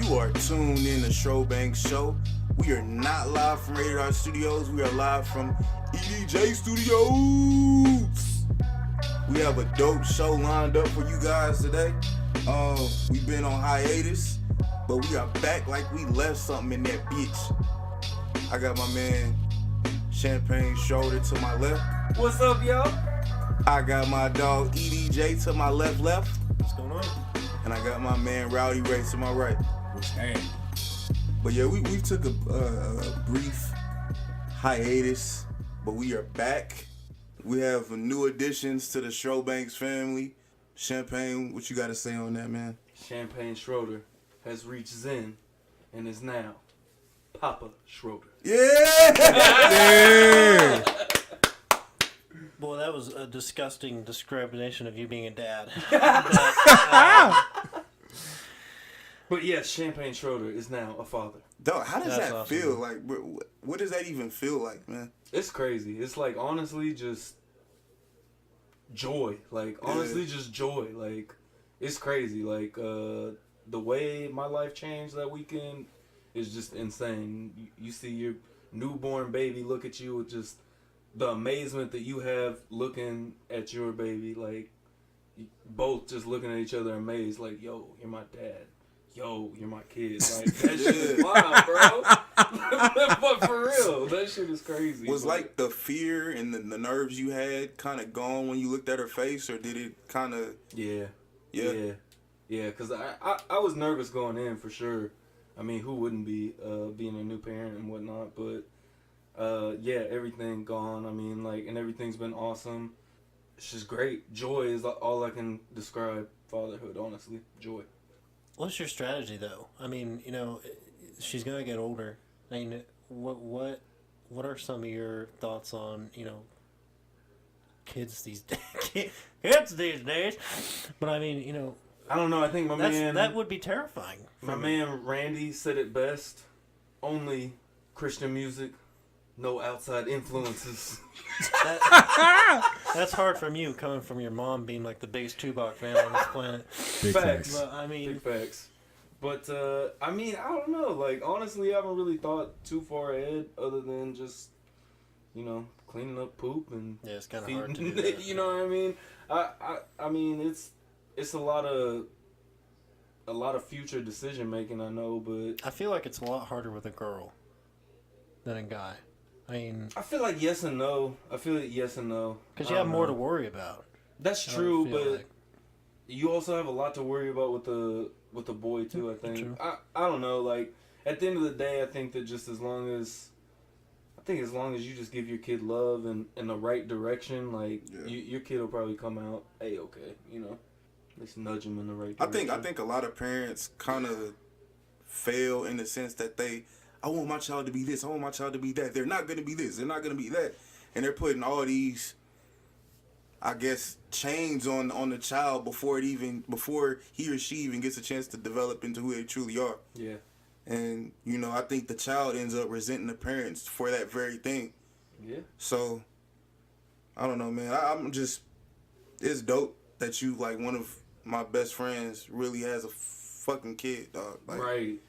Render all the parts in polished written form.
You are tuned in to SchroBanks Show. We are not live from Rated R Studios. We are live from EDJ Studios. We have a dope show lined up for you guys today. We've been on hiatus, but we are back like we left something in that bitch. I got my man Champagne Shoulder to my left. What's up, y'all? I got my dog EDJ to my left. What's going on? And I got my man Rowdy Ray to my right. What's happening? But yeah, we took a brief hiatus, but we are back. We have new additions to the SchroBanks family. Champagne, what you got to say on that, man? Champagne Schroeder has reached Zen and is now Papa Schroeder. Yeah! Yeah! Boy, that was a disgusting discrimination of you being a dad. But yes, Champagne Schroeder is now a father. Dog, how does That's that awesome. feel? Like, what does that even feel like, man? It's crazy. It's like, honestly, just joy. Like, honestly, just joy. Like, it's crazy. Like, the way my life changed that weekend is just insane. You see your newborn baby look at you with just the amazement that you have looking at your baby. Like, both just looking at each other amazed. Like, yo, you're my dad. Yo, you're my kid. Like, that shit is wild, bro. But for real, that shit is crazy. Was like the fear and the nerves you had kind of gone when you looked at her face, or did it kind of... Yeah, because I was nervous going in for sure. I mean, who wouldn't be being a new parent and whatnot? But yeah, everything gone. I mean, like, and everything's been awesome. It's just great. Joy is all I can describe fatherhood. Honestly, joy. What's your strategy, though? I mean, you know, she's gonna get older. I mean, what are some of your thoughts on, you know, kids these days? But I mean, you know, I don't know. I think that would be terrifying. My man Randy said it best. Only Christian music, no outside influences. That's hard from you, coming from your mom being like the biggest Tupac fan on this planet. Big Facts. But I mean, Big facts. But I mean, I don't know. Like, honestly, I haven't really thought too far ahead, other than just, you know, cleaning up poop and yeah, it's kind of hard to do that. you know what I mean? I mean, it's a lot of future decision making, I know, but I feel like it's a lot harder with a girl than a guy. I mean, I feel like yes and no. because you have more to worry about. That's I true, feel but like. you also have a lot to worry about with the boy too. I think. True. I don't know. Like, at the end of the day, I think that just as long as you just give your kid love and in the right direction, like, your kid will probably come out okay. You know, at least nudge him in the right direction. I think a lot of parents kind of fail in the sense that I want my child to be this, I want my child to be that. They're not going to be this, they're not going to be that. And they're putting all these, I guess, chains on the child before he or she even gets a chance to develop into who they truly are. Yeah. And, you know, I think the child ends up resenting the parents for that very thing. Yeah. So, I don't know, man. I'm just, it's dope that you, like, one of my best friends really has a fucking kid, dog. Like, Right.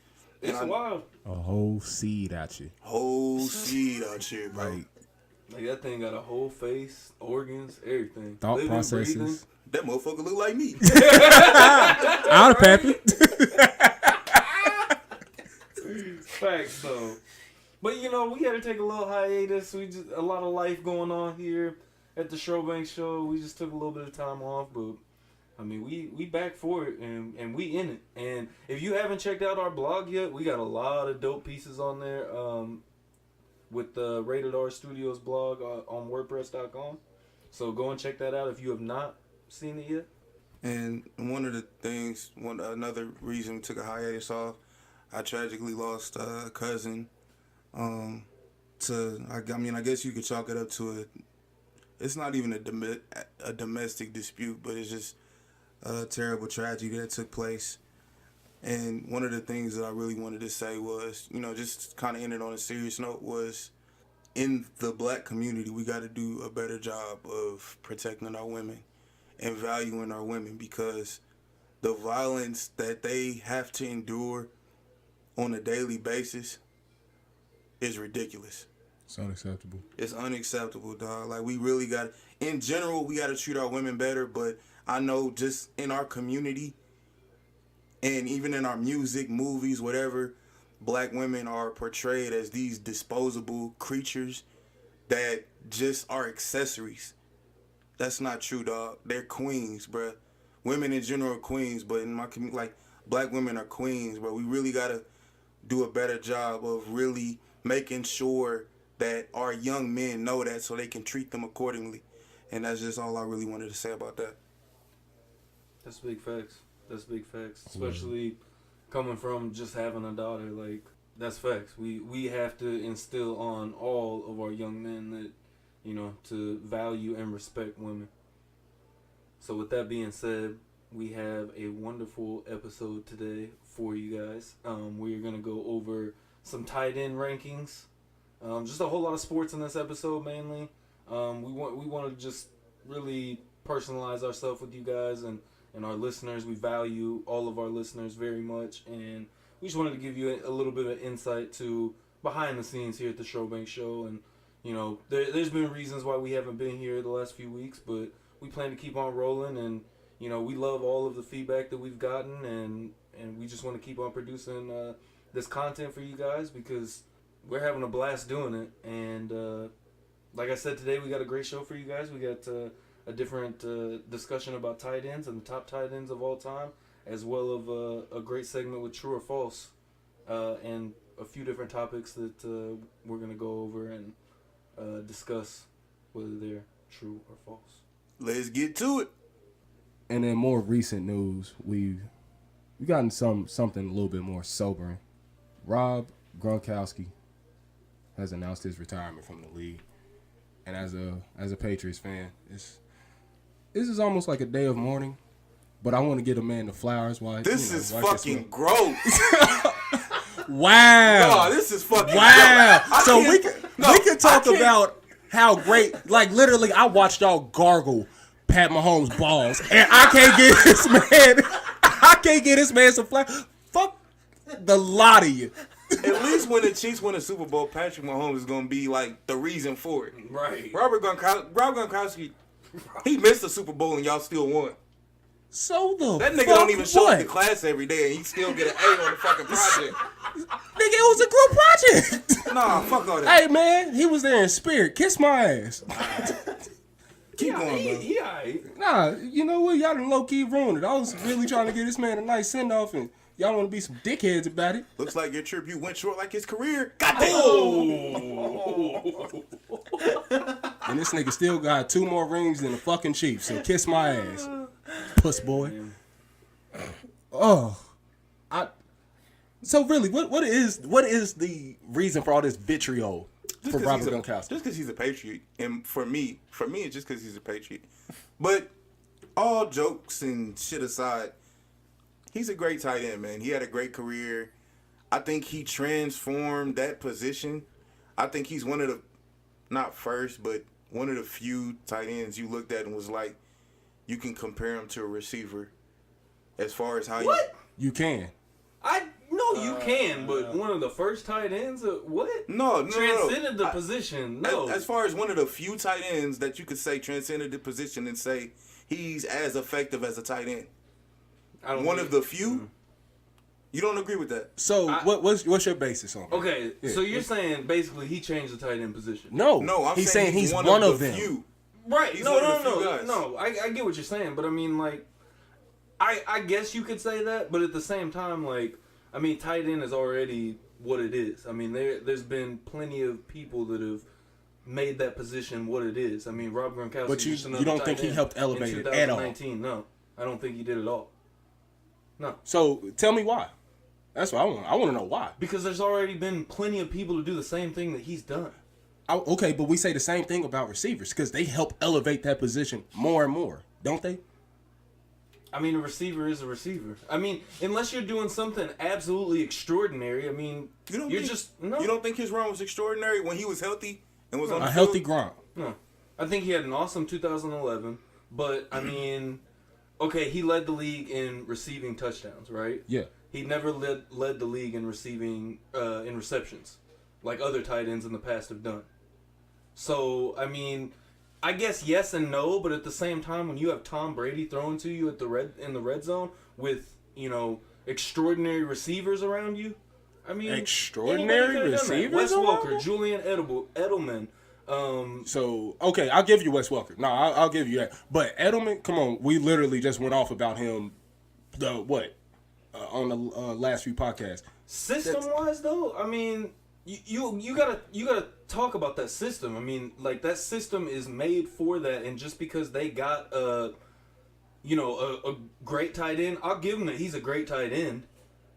It's wild. A whole seed out you. whole seed out here, bro. Like, that thing got a whole face, organs, everything. Thought Living, processes. breathing. That motherfucker look like me. Out of Pappy. Facts, though. But, you know, we had to take a little hiatus. A lot of life going on here at the SchroBanks Show. We just took a little bit of time off, but I mean, we back for it, and we in it. And if you haven't checked out our blog yet, we got a lot of dope pieces on there with the Rated R Studios blog on WordPress.com. So go and check that out if you have not seen it yet. And one of the things, another reason we took a hiatus off, I tragically lost a cousin. I guess you could chalk it up to it's not even a domestic dispute, but it's just a terrible tragedy that took place. And one of the things that I really wanted to say was, you know, just kind of ended on a serious note, was in the black community, we got to do a better job of protecting our women and valuing our women, because the violence that they have to endure on a daily basis is ridiculous. It's unacceptable. It's unacceptable, dog. Like, we really got, in general, we got to treat our women better, but I know just in our community and even in our music, movies, whatever, black women are portrayed as these disposable creatures that just are accessories. That's not true, dog. They're queens, bruh. Women in general are queens, but in my community, like, black women are queens, bro. We really got to do a better job of really making sure that our young men know that so they can treat them accordingly. And that's just all I really wanted to say about that. That's big facts. That's big facts. Especially coming from just having a daughter. Like, that's facts. We have to instill on all of our young men that, you know, to value and respect women. So with that being said, we have a wonderful episode today for you guys. We're going to go over some tight end rankings. Just a whole lot of sports in this episode mainly. We want to just really personalize ourselves with you guys and our listeners. We value all of our listeners very much, and we just wanted to give you a little bit of insight to behind the scenes here at the SchroBanks Show. And, you know, there's been reasons why we haven't been here the last few weeks, but we plan to keep on rolling, and, you know, we love all of the feedback that we've gotten, and we just want to keep on producing this content for you guys because we're having a blast doing it. And like I said, today we got a great show for you guys. We got a different discussion about tight ends and the top tight ends of all time, as well as a great segment with true or false, and a few different topics that we're going to go over and discuss whether they're true or false. Let's get to it. And in more recent news, we've gotten something a little bit more sobering. Rob Gronkowski has announced his retirement from the league, and as a Patriots fan, this is almost like a day of mourning. But I want to get a man the flowers. This is fucking gross. Wow. No, this is fucking wow. gross. So we can talk about how great. Like, literally, I watched y'all gargle Pat Mahomes' balls, and I can't get this man. I can't get this man some flowers. Fuck the lot of you. At least when the Chiefs win a Super Bowl, Patrick Mahomes is going to be, like, the reason for it. Right. Rob Gronkowski, he missed the Super Bowl and y'all still won. So that nigga don't even show up to class every day and he still get an A on the fucking project. Nigga, it was a group project. Nah, fuck all that. Hey, man, he was there in spirit. Kiss my ass. Keep going, bro. He alright. Nah, you know what? Y'all done low-key ruined it. I was really trying to give this man a nice send-off, and y'all want to be some dickheads about it. Looks like your tribute went short like his career. Goddamn. Oh. And this nigga still got 2 more rings than the fucking Chiefs, so kiss my ass. Puss boy. Oh. So really, what is the reason for all this vitriol for Robert Gronkowski? Just because he's a Patriot. And for me, it's just because he's a Patriot. But all jokes and shit aside, he's a great tight end, man. He had a great career. I think he transformed that position. I think he's one of the, not first, but one of the few tight ends you looked at and was like, you can compare him to a receiver as far as how You can. You can, but one of the first tight ends, what? No. Transcended the position, no. As far as one of the few tight ends that you could say transcended the position and say he's as effective as a tight end. One of the few? You don't agree with that? So what's your basis on that? Okay, so you're saying basically he changed the tight end position. No, I'm he's saying he's one of them. Few. Right. He's No. one of the few guys. No, I get what you're saying, but I mean, like, I guess you could say that, but at the same time, like, I mean, tight end is already what it is. I mean, there's been plenty of people that have made that position what it is. I mean, Rob Gronkowski. But you don't think he helped elevate it at all? 2019, no, I don't think he did at all. No. So tell me why. That's what I want. I want to know why. Because there's already been plenty of people to do the same thing that he's done. Okay, but we say the same thing about receivers because they help elevate that position more and more, don't they? I mean, a receiver is a receiver. I mean, unless you're doing something absolutely extraordinary, I mean, you don't think his run was extraordinary when he was healthy and was on the field? Healthy Gronk. No. I think he had an awesome 2011, but, I mean, okay, he led the league in receiving touchdowns, right? Yeah. he never led the league in receiving in receptions, like other tight ends in the past have done. So I mean, I guess yes and no, but at the same time, when you have Tom Brady throwing to you in the red zone with extraordinary receivers around you, I mean, extraordinary receivers. Wes Welker, Julian Edelman. So okay, I'll give you Wes Welker. No, I'll give you that. But Edelman, come on, we literally just went off about him. On the last few podcasts. System wise, though, I mean, you gotta talk about that system. I mean, like that system is made for that, and just because they got a great tight end, I'll give him that he's a great tight end.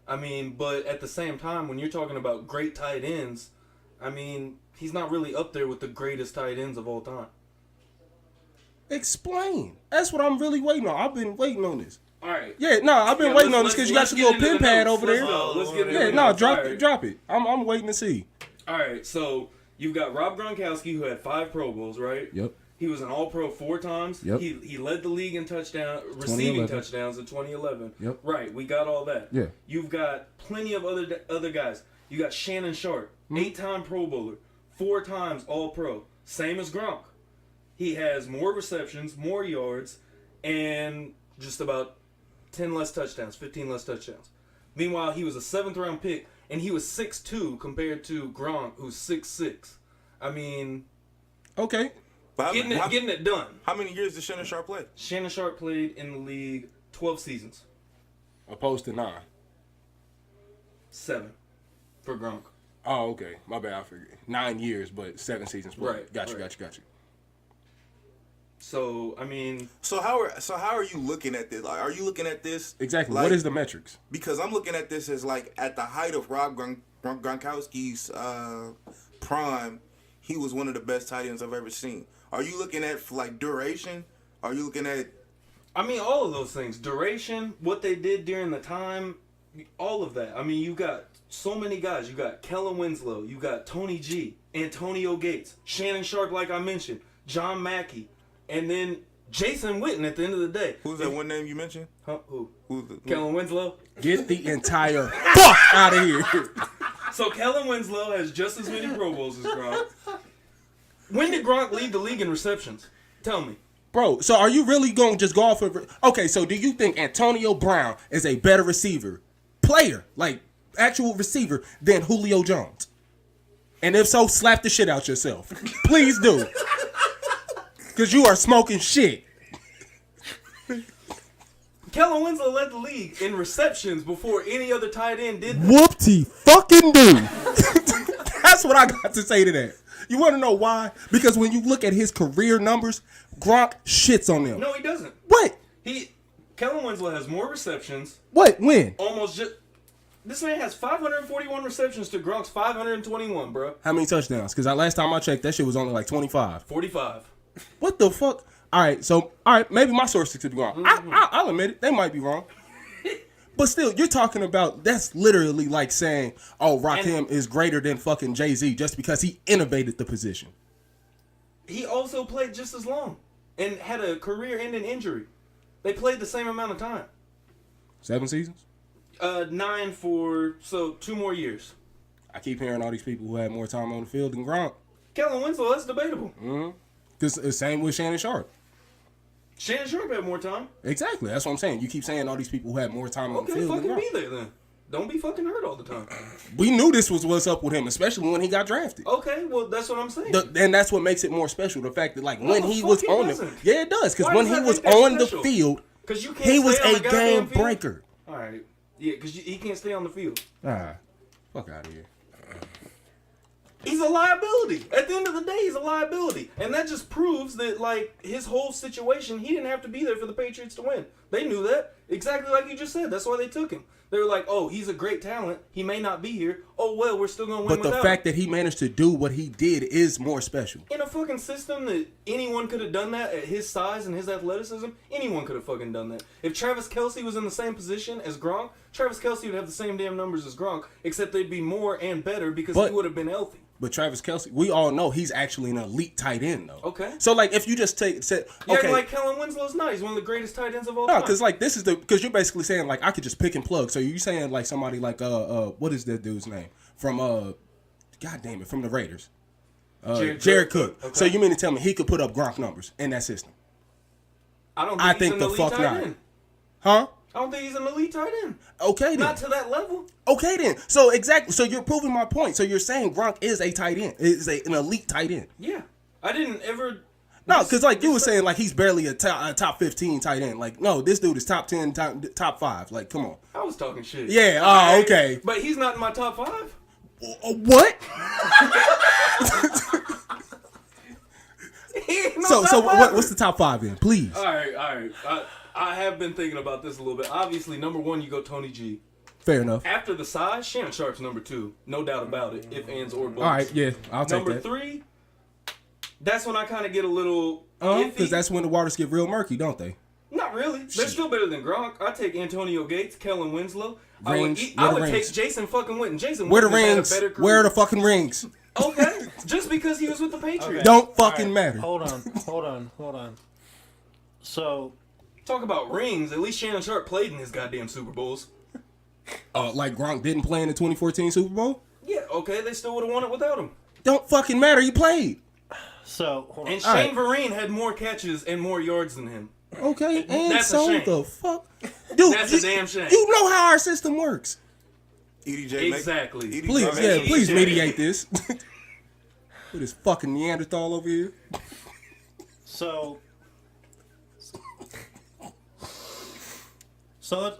I mean, but at the same time, when you're talking about great tight ends, I mean, he's not really up there with the greatest tight ends of all time. Explain. That's what I'm really waiting on. I've been waiting on this. All right. Yeah, no, I've been waiting on this because you got your little pen pad over there. Let's get into Yeah, the no, notes. drop it. I'm waiting to see. All right, so you've got Rob Gronkowski, who had 5 Pro Bowls, right? Yep. He was an All-Pro 4 times. Yep. He led the league in receiving touchdowns in 2011. Yep. Right, we got all that. Yeah. You've got plenty of other guys. You got Shannon Sharp, 8-time Pro Bowler, 4 times All-Pro, same as Gronk. He has more receptions, more yards, and just about 10 less touchdowns, 15 less touchdowns. Meanwhile, he was a 7th-round pick, and he was 6'2" compared to Gronk, who's 6'6". I mean, okay, getting it done. How many years did Shannon Sharp play? Shannon Sharp played in the league 12 seasons. opposed to 9. 7 for Gronk. Oh, okay. My bad. I forget. 9 years, but 7 seasons. Right. Got you. So I mean, So how are you looking at this? Like, are you looking at this Exactly. like- What is the metrics? Because I'm looking at this as like at the height of Rob Gronkowski's prime, he was one of the best tight ends I've ever seen. Are you looking at like duration? Are you looking at? I mean, all of those things, duration, what they did during the time, all of that. I mean, you got so many guys. You got Kellen Winslow, you got Tony G, Antonio Gates, Shannon Sharp, like I mentioned, John Mackey, and then Jason Witten at the end of the day. Who's that one name you mentioned? Huh? Who? Who? Kellen Winslow. Get the entire fuck out of here. So Kellen Winslow has just as many Pro Bowls as Gronk. When did Gronk lead the league in receptions? Tell me. Bro, so are you really going to just go off of... Okay, so do you think Antonio Brown is a better player, like actual receiver, than Julio Jones? And if so, slap the shit out yourself. Please do. Because you are smoking shit. Kellen Winslow led the league in receptions before any other tight end did that. Whoop-ty fucking do. That's what I got to say to that. You want to know why? Because when you look at his career numbers, Gronk shits on them. No, he doesn't. What? Kellen Winslow has more receptions. What? When? This man has 541 receptions to Gronk's 521, bro. How many touchdowns? Because last time I checked, that shit was only like 25. 45. What the fuck? All right, maybe my sources could be wrong. I'll admit it. They might be wrong. But still, you're talking about, that's literally like saying, oh, Rakim is greater than fucking Jay-Z just because he innovated the position. He also played just as long and had a career-ending injury. They played the same amount of time. 7 seasons? 9 so 2 more years. I keep hearing all these people who had more time on the field than Gronk. Kellen Winslow, that's debatable. Because the same with Shannon Sharp. Shannon Sharp had more time. Exactly. That's what I'm saying. You keep saying all these people who had more time on the Okay, field than fucking Gronk. be there then. Don't be fucking hurt all the time. We knew this was what's up with him, especially when he got drafted. Okay, well, that's what I'm saying. And that's what makes it more special. The fact that, like, when the he fuck was it on doesn't. the... Yeah, it does. Because Why when does he that was make that on the special? field, 'Cause you can't he was stay on a the goddamn game field? breaker. All right. Yeah, because he can't stay on the field. Fuck out of here. He's a liability. At the end of the day, he's a liability. And that just proves that, like, his whole situation, he didn't have to be there for the Patriots to win. They knew that. Exactly like you just said. That's why they took him. They were like, oh, he's a great talent. He may not be here. Oh, well, we're still going to win But the without fact him. that he managed to do what he did is more special. In a fucking system that anyone could have done that at his size and his athleticism, anyone could have fucking done that. If Travis Kelce was in the same position as Gronk, Travis Kelce would have the same damn numbers as Gronk, except they'd be more and better because he would have been healthy. But Travis Kelce, we all know he's actually an elite tight end, though. Okay. So, like, if you just said, Yeah, okay, like Kellen Winslow's not. He's one of the greatest tight ends of all no, No, because like this is because you're basically saying like I could just pick and plug. So you're saying like somebody like what is that dude's name from God damn it, from the Raiders, Jared Cook. Okay. So you mean to tell me he could put up Gronk numbers in that system? I think he's an elite tight end. Huh? I don't think he's an elite tight end. Okay then. Not to that level. Okay then. So exactly. So you're proving my point. So you're saying Gronk is a tight end. Is an elite tight end. Yeah. I didn't ever. No, because like you were saying, like he's barely a top 15 tight end. Like no, this dude is top 10, top 5. Like come on. I was talking shit. Yeah. Alright, Okay. But he's not in my top 5. What? So what's the top 5 then? Please. All right. I have been thinking about this a little bit. Obviously, number 1, you go Tony G. Fair enough. After the size, Shannon Sharp's number 2. No doubt about it. If, ands, or buts. All right. Yeah, I'll take Number that. 3, that's when I kind of get a little Because iffy. that's when the waters get real murky, don't they? Not really. They're still better than Gronk. I take Antonio Gates, Kellen Winslow. Rings. I Where would the rings? take Jason fucking Witten. Jason Where the Witten has had a rings? better career. Where are the fucking rings? Okay, just because he was with the Patriots. Don't fucking matter. Hold on. So, Talk about rings. At least Shannon Sharp played in his goddamn Super Bowls. Like Gronk didn't play in the 2014 Super Bowl? Yeah, okay, they still would have won it without him. Don't fucking matter. He played. hold on. And All Shane Vereen had more catches and more yards than him. Okay, and That's a so shame. the fuck, dude. That's a damn shame. You know how our system works. EDJ, Exactly. EDJ Please, make- yeah, please EDJ. mediate this. With this fucking Neanderthal over here. So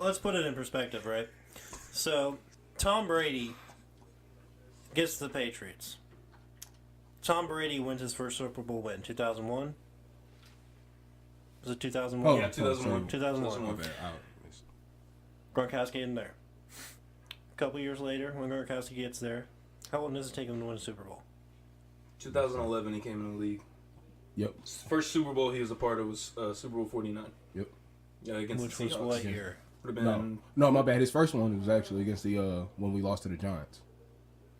let's put it in perspective, right? So Tom Brady gets the Patriots. Tom Brady wins his first Super Bowl win, 2001. Was it 2001? Yeah, 2001. 2001. My bad. Gronkowski in there. A couple years later, when Gronkowski gets there, how long does it take him to win a Super Bowl? 2011, he came in the league. Yep. First Super Bowl he was a part of was Super Bowl 49. Yep. Yeah, against Which the was Seahawks. what year? Would have been. No, my bad. His first one was actually against the when we lost to the Giants.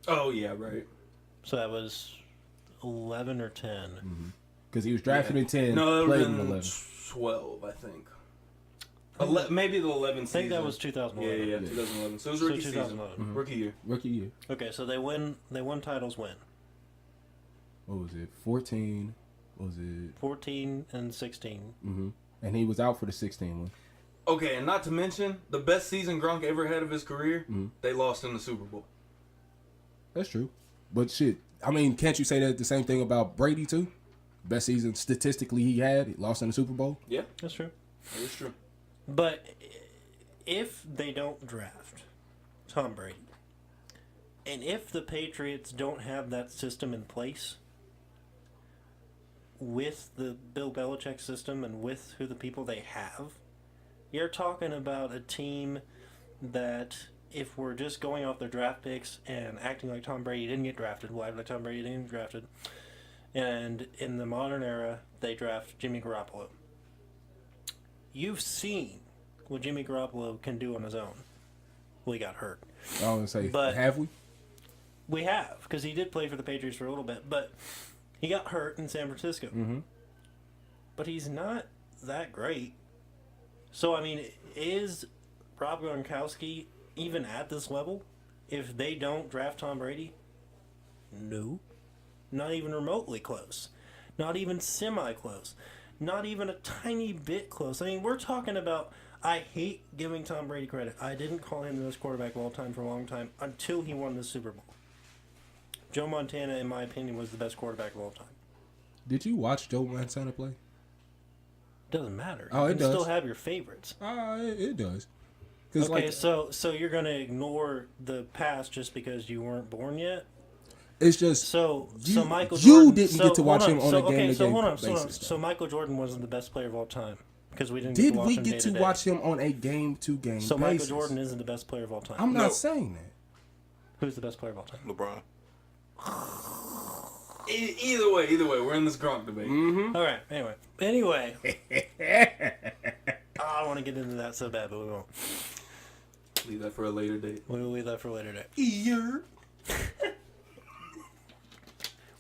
Oh yeah, right. So that was 11 or 10. Because he was drafted in 10, No, that would played have in been 11. 12, I think. Maybe the 11 I season. think that was 2011. Yeah, 2011. So it was So rookie 2011. season. Rookie year. Rookie year. Okay, so they won titles when? What was it? 14. What was it? 14 and 16. Mm-hmm. And he was out for the 16 one. Okay, and not to mention, the best season Gronk ever had of his career, they lost in the Super Bowl. That's true. But shit, I mean, can't you say that the same thing about Brady too? Best season statistically he had, he lost in the Super Bowl. Yeah, That's true. that is true. But if they don't draft Tom Brady, and if the Patriots don't have that system in place with the Bill Belichick system and with who the people they have, you're talking about a team that, if we're just going off their draft picks and acting like Tom Brady didn't get drafted, we'll act like Tom Brady didn't get drafted, and in the modern era, they draft Jimmy Garoppolo. You've seen what Jimmy Garoppolo can do on his own. Well, he got hurt. I was gonna say, But- have we? We have, because he did play for the Patriots for a little bit, but he got hurt in San Francisco. Mm-hmm. But he's not that great. So, I mean, is Rob Gronkowski even at this level if they don't draft Tom Brady? No. Not even remotely close. Not even semi-close. Not even a tiny bit close. I mean, we're talking about... I hate giving Tom Brady credit. I didn't call him the best quarterback of all time for a long time until he won the Super Bowl. Joe Montana, in my opinion, was the best quarterback of all time. Did you watch Joe Montana play? Doesn't matter. Oh, you it can does. still have your favorites. It does. Cause Okay, like, so you're gonna ignore the past just because you weren't born yet? it's just So You- Michael you Jordan didn't so, get to watch hold him on a okay, game-to-game so hold on, basis, So Michael Jordan wasn't the best player of all time because we didn't. did get to watch we him get to day-to-day. watch him on a game-to-game So basis? Michael Jordan isn't the best player of all time. I'm No. not saying that. Who's the best player of all time? LeBron. Either way, we're in this Gronk debate. All right. Anyway. Oh, I want to get into that so bad, but we won't. Leave that for a later date. We will leave that for later day. Yeah.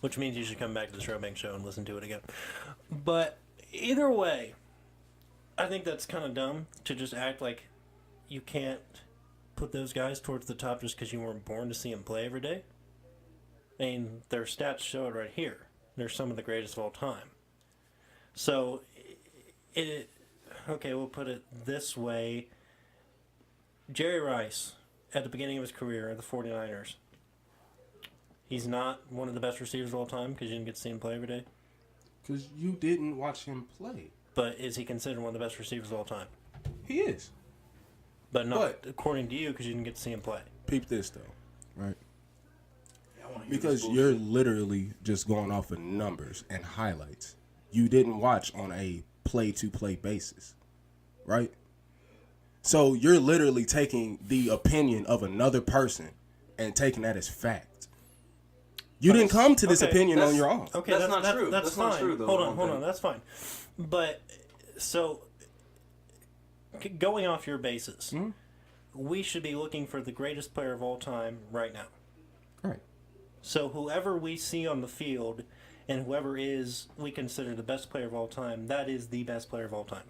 Which means you should come back to the SchroBanks Show and listen to it again. But either way, I think that's kind of dumb to just act like you can't put those guys towards the top just because you weren't born to see them play every day. I mean, their stats show it right here. They're some of the greatest of all time. So, okay, we'll put it this way. Jerry Rice, at the beginning of his career at the 49ers, he's not one of the best receivers of all time because you didn't get to see him play every day. Because you didn't watch him play. But is he considered one of the best receivers of all time? He is. But not according to you because you didn't get to see him play. Peep this, though, right? Yeah, Because you're literally just going off of numbers and highlights. You didn't watch on a play-to-play basis, right? So you're literally taking the opinion of another person and taking that as fact. You didn't come to this opinion on your own. Okay, that's not true. That's fine. not true, though. Hold on. That's fine. But, so, going off your basis, we should be looking for the greatest player of all time right now. Right. So whoever we see on the field and whoever we consider the best player of all time, that is the best player of all time.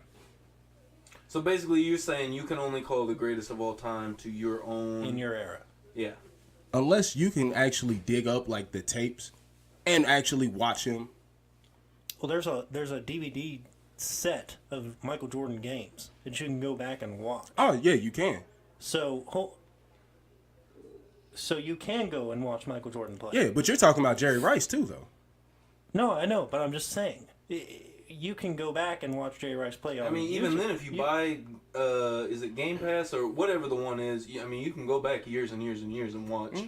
So basically, you're saying you can only call the greatest of all time to your own... In your era. Yeah. Unless you can actually dig up, like, the tapes and actually watch him. Well, there's a DVD set of Michael Jordan games that you can go back and watch. Oh, yeah, you can. So you can go and watch Michael Jordan play. Yeah, but you're talking about Jerry Rice, too, though. No, I know, but I'm just saying. You can go back and watch Jerry Rice play on I mean, even YouTube. then, if you buy, is it Game Pass or whatever the one is, I mean, you can go back years and years and years and watch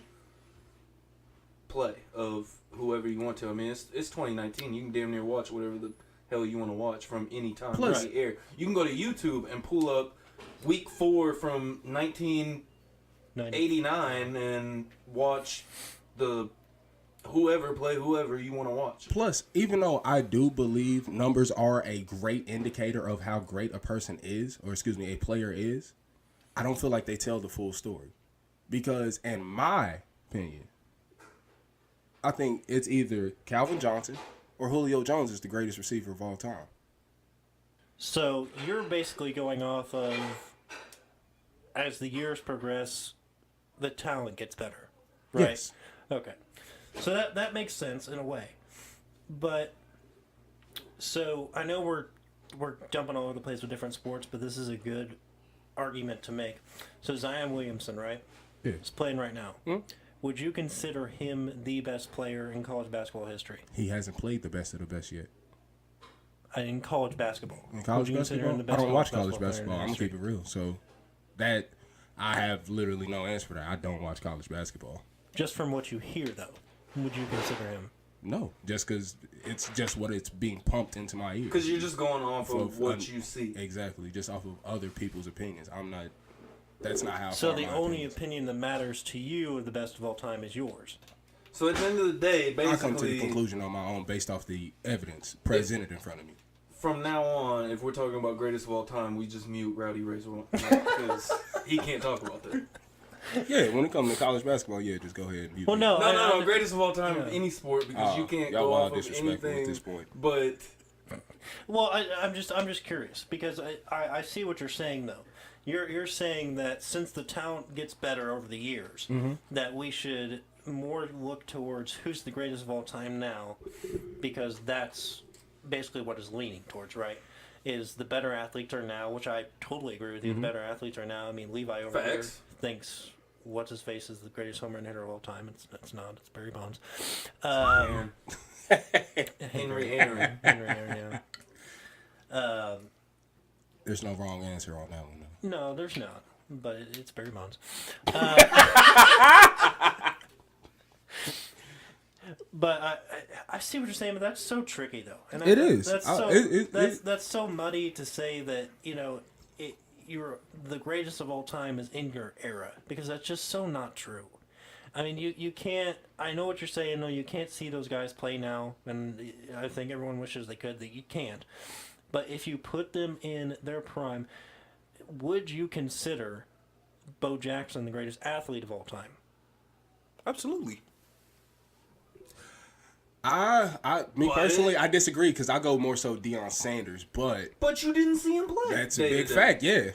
play of whoever you want to. I mean, it's 2019. You can damn near watch whatever the hell you want to watch from any time. Plus, the air. You can go to YouTube and pull up Week 4 from 1989 and watch the whoever play whoever you want to watch. Plus, even though I do believe numbers are a great indicator of how great a person is, or excuse me, a player is, I don't feel like they tell the full story. Because in my opinion, I think it's either Calvin Johnson or Julio Jones is the greatest receiver of all time. So you're basically going off of, as the years progress, the talent gets better, right? Yes. Okay. So that makes sense in a way. But, so I know we're jumping all over the place with different sports, but this is a good argument to make. So Zion Williamson, right? Yeah. He's playing right now. Would you consider him the best player in college basketball history? He hasn't played the best of the best yet. In college basketball. In college Would you consider him basketball? the best I don't watch college player in basketball. I'm going to history? keep it real. So that, I have literally no answer for that. I don't watch college basketball. Just from what you hear, though, would you consider him? No, just because it's just what it's being pumped into my ears. Because you're just going off of what you see. Exactly, just off of other people's opinions. I'm not. That's not how. So the only opinion that matters to you of the best of all time is yours. So at the end of the day, basically, I come to the conclusion on my own based off the evidence presented in front of me. From now on, if we're talking about greatest of all time, we just mute Rowdy Razor because he can't talk about that. Yeah, when it comes to college basketball, yeah, just go ahead and mute Well, me. No, greatest of all time in any sport because you can't y'all go wild off of disrespectful anything. at this point. But Well, I'm just curious because I see what you're saying though. You're saying that since the talent gets better over the years, that we should more look towards who's the greatest of all time now, because that's basically what is leaning towards, right? Is the better athletes are now, which I totally agree with you. The better athletes are now. I mean, Levi over here thinks what's his face is the greatest home run hitter of all time. It's not. It's Barry Bonds. Henry Aaron. Yeah. There's no wrong answer on that one, though. No, there's not. But it's Barry Bonds. But I see what you're saying, but that's so tricky though. And It is. That's that's so muddy to say that you're the greatest of all time is in your era, because that's just so not true. I mean, you can't. I know what you're saying. No, you can't see those guys play now, and I think everyone wishes they could. That you can't. But if you put them in their prime, would you consider Bo Jackson the greatest athlete of all time? Absolutely. Me personally, I disagree because I go more so Deion Sanders, but you didn't see him play. that's a big fact, yeah.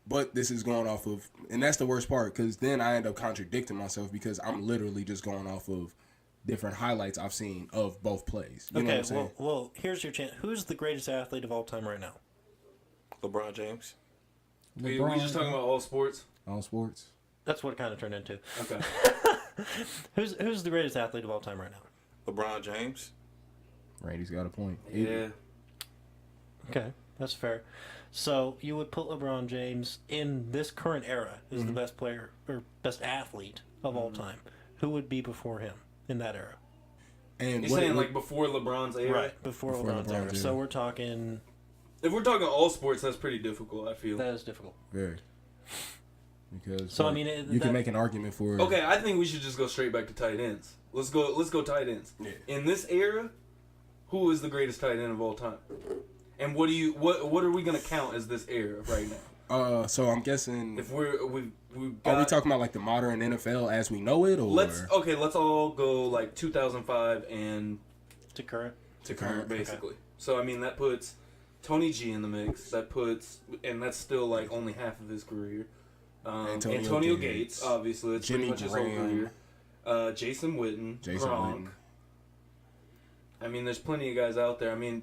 But this is going off of, and that's the worst part because then I end up contradicting myself because I'm literally just going off of different highlights I've seen of both plays. You know what I'm saying? Well, here's your chance. Who's the greatest athlete of all time right now? LeBron James. We just talking about all sports? All sports. That's what it kind of turned into. Okay. Who's the greatest athlete of all time right now? LeBron James. Randy's got a point. Yeah. Okay, that's fair. So you would put LeBron James in this current era as the best player or best athlete of all time. Who would be before him in that era? And You're saying like before LeBron's era? Right, before LeBron's era. era. So we're talking... If we're talking all sports, that's pretty difficult, I feel. That is difficult. Very. Because So, I mean... you can make an argument for... Okay, I think we should just go straight back to tight ends. Let's go tight ends. Yeah. In this era, who is the greatest tight end of all time? And what are we gonna count as this era right now? So I'm guessing... If we've Are we talking about like the modern NFL as we know it, or... Let's all go like 2005 and... To current? To current, basically. Okay. So, I mean, that puts Tony G in the mix. And that's still like only half of his career. Antonio Gates, obviously. That's Jimmy pretty much his whole career. Jason Witten. Gronk. I mean, there's plenty of guys out there. I mean,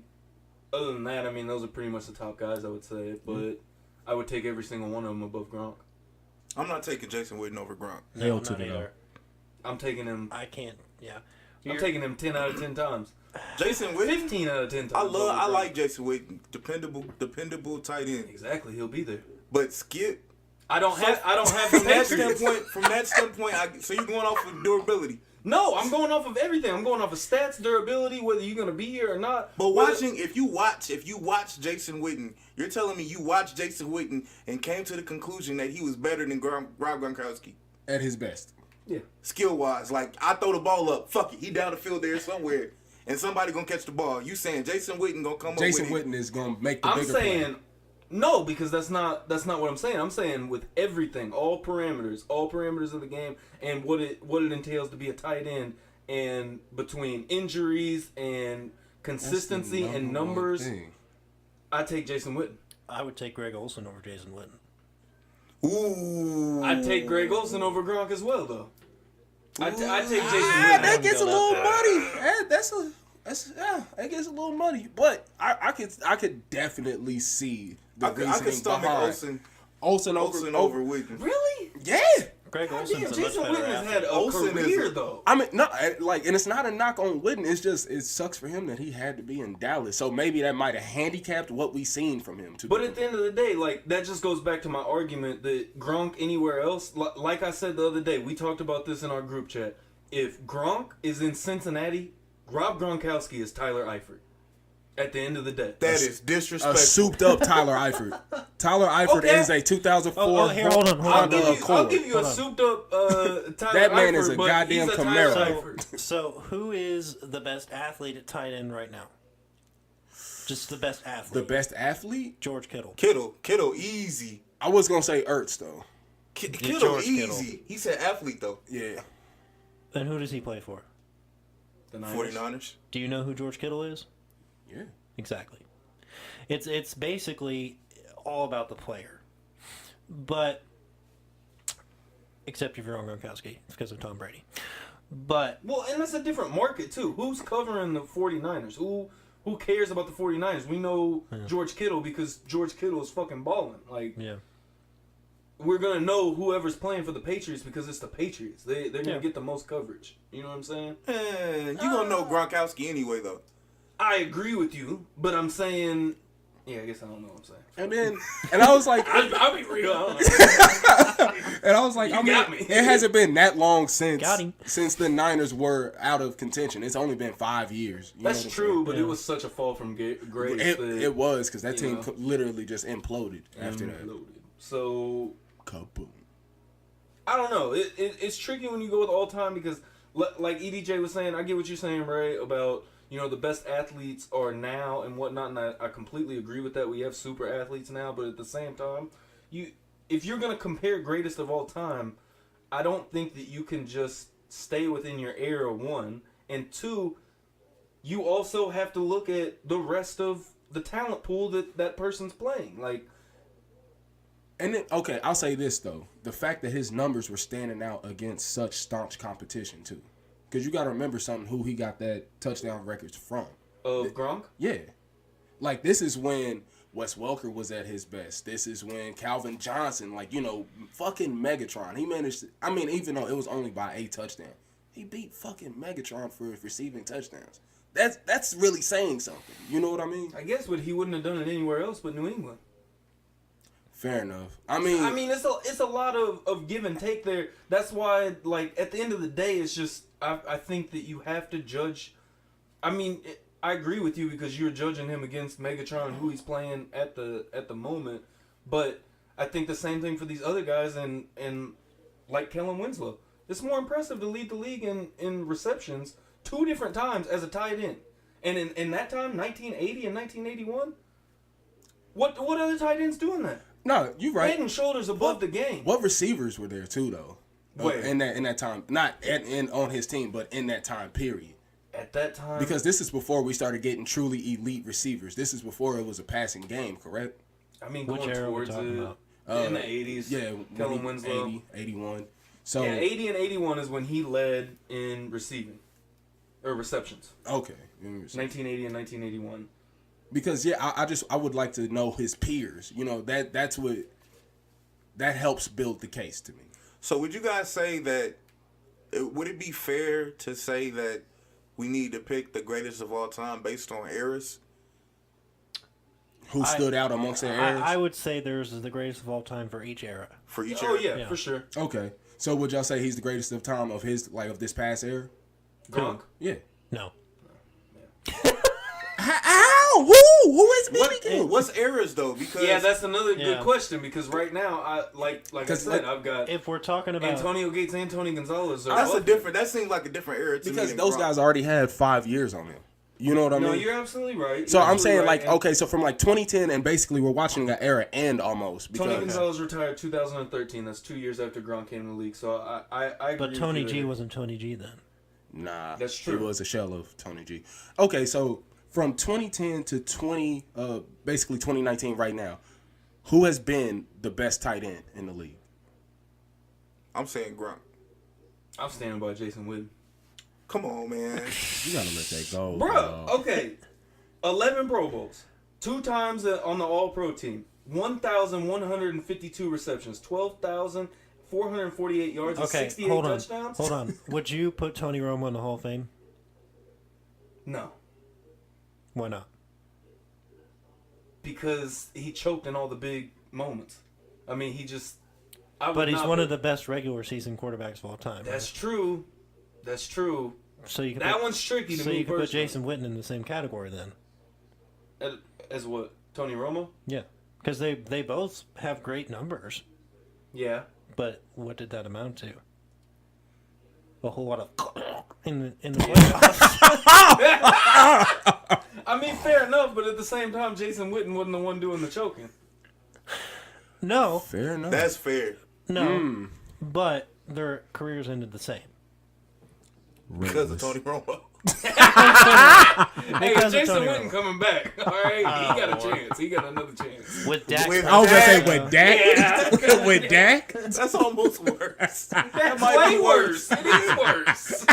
other than that, I mean, those are pretty much the top guys, I would say. But I would take every single one of them above Gronk. I'm not taking Jason Witten over Gronk. No, Hell to not the either. I'm taking him. I can't, yeah. I'm taking him 10 out of 10 times. Jason Witten. 15 out of 10 times. I like Jason Witten. Dependable tight end. Exactly, he'll be there. But Skip. I don't have From the that Patriots. standpoint, so you're going off of durability. No, I'm going off of everything. I'm going off of stats, durability, whether you're gonna be here or not. But if you watch Jason Witten, you're telling me you watched Jason Witten and came to the conclusion that he was better than Rob Gronkowski At his best. Yeah. skill wise. Like, I throw the ball up, fuck it, he down the field there somewhere, and somebody gonna catch the ball. You saying Jason Witten gonna come Jason up with Witten is gonna make the I'm bigger saying play. no, because that's not what I'm saying. I'm saying with everything, all parameters of the game, and what it entails to be a tight end, and between injuries and consistency and numbers, I take Jason Witten. I would take Greg Olsen over Jason Witten. Ooh. I'd take Greg Olsen over Gronk as well, though. I'd take Jason Ah, Witten. that gets a little muddy. That gets a little muddy. But I could definitely see the I could reasoning stomach behind Olsen over Witten. Witten. Really? Yeah. Greg Olsen's a much Jason better Witten has athlete. had a Olsen is career, a- though. I mean, no, like, and it's not a knock on Witten. It's just, it sucks for him that he had to be in Dallas. So maybe that might have handicapped what we seen from him. But at the end of the day, like, that just goes back to my argument that Gronk anywhere else, like I said the other day, we talked about this in our group chat. If Gronk is in Cincinnati, Rob Gronkowski is Tyler Eifert. At the end of the day. That is a disrespectful. souped up Tyler Eifert. Tyler Eifert Okay. is a 2004 here, hold on. I'll Honda give you Accord. a souped up Tyler That man Eifert, is a but goddamn he's a Tyler Camaro. Eifert. So, who is the best athlete at tight end right now? Just the best athlete. The best athlete? George Kittle. Kittle, easy. I was gonna say Ertz though. Kittle, George easy. Kittle. He said athlete though. Yeah. And who does he play for? The Niners. 49ers. Do you know who George Kittle is? Yeah. Exactly. It's basically all about the player. But except if you're on Gronkowski, it's because of Tom Brady. But Well, and that's a different market, too. Who's covering the 49ers? Who cares about the 49ers? We know George Kittle because George Kittle is fucking balling. Like, yeah. we're going to know whoever's playing for the Patriots because it's the Patriots. They're going to Yeah. get the most coverage. You know what I'm saying? You gonna know Gronkowski anyway though. I agree with you, but I'm saying... Yeah, I guess I don't know what I'm saying. And I was like, I'll be real. I don't know. and I was like, You got me. it hasn't been that long since Got him. the Niners were out of contention. It's only been 5 years. You know That's what I'm true, saying? but it was such a fall from grace. It was because that you team know. literally just imploded after that. So Kaboom. I don't know. It's tricky when you go with all time because, like EDJ was saying, I get what you're saying, Ray, about the best athletes are now and whatnot, and I completely agree with that. We have super athletes now, but at the same time, if you're gonna compare greatest of all time, I don't think that you can just stay within your era, one, and two. you also have to look at the rest of the talent pool that person's playing. Like, And then, okay, I'll say this though: the fact that his numbers were standing out against such staunch competition too, because you got to remember something. Who he got that touchdown records from? of Gronk. Yeah, like this is when Wes Welker was at his best. This is when Calvin Johnson, like fucking Megatron. He managed. I mean, even though it was only by 8 touchdowns, he beat fucking Megatron for receiving touchdowns. That's really saying something. You know what I mean? I guess he wouldn't have done it anywhere else but New England. Fair enough. I mean, it's a lot of give and take there. That's why, like, at the end of the day, it's just I think that you have to judge. I mean, I agree with you because you're judging him against Megatron, who he's playing at the moment. But I think the same thing for these other guys, and like Kellen Winslow, it's more impressive to lead the league in receptions 2 different times as a tight end, and in that time, 1980 and 1981. What other tight ends doing that? no, you're right. Head and shoulders above the game. What receivers were there too, though? Where? In that time, not on his team, but in that time period. At that time, Because this is before we started getting truly elite receivers. This is before it was a passing game, correct? I mean, Which going era are we towards talking it about? in the 80s. Yeah, Kellen Winslow. 80, 81. So Yeah, 80 and 81 is when he led in receiving or receptions. okay, 1980 and 1981. because I would like to know his peers. That's what that helps build the case to me. So would you guys say that? Would it be fair to say that we need to pick the greatest of all time based on eras? Who stood out amongst their eras? I would say there's the greatest of all time for each era. For each Oh era? yeah, for sure. Okay, so would y'all say he's the greatest of time of his of this past era? Gronk. Yeah. No. How? Who is beating? What's eras though? Because Yeah, that's another good Yeah. question because right now, I said, I've got If we're talking about Antonio Gates and Tony Gonzalez. that's a different. That seems like a different era to me. Because than those Gronk. guys already had 5 years on him. You know what I mean? No, you're absolutely right. So You're I'm absolutely saying, right. like, okay, so from like 2010, and basically we're watching that era end almost. Tony Because Gonzalez retired 2013. That's 2 years after Gronk came in the league. So I agree but with Tony you G there. wasn't Tony G then. nah, That's true. It was a shell of Tony G. Okay, so from 2010 to basically 2019 right now, who has been the best tight end in the league? I'm saying Gronk. I'm standing by Jason Witten. Come on, man. You gotta let that go, Bro, okay. 11 Pro Bowls. 2 times on the All-Pro team. 1,152 receptions. 12,448 yards and Okay, 68 hold on. touchdowns. Hold on. Would you put Tony Romo in the Hall of Fame? No. Why not? Because he choked in all the big moments. I mean, he just... But he's one of the best regular season quarterbacks of all time. That's true. That's true. So you could That put, one's tricky to so me you could put personally. Jason Witten in the same category then. As what? Tony Romo? Yeah, because they both have great numbers. Yeah. But what did that amount to? A whole lot of in the playoffs. I mean, fair enough, but at the same time, Jason Witten wasn't the one doing the choking. No, Fair enough. That's fair. no, but their careers ended the same. Because of Tony Romo. Hey, Because of Jason Tony Witten Romo. coming back. All right, he got a chance. He got another chance. With Dak, With- I was gonna say Dak. with Dak. With Dak. That's almost worse. That's might way be worse. It is worse.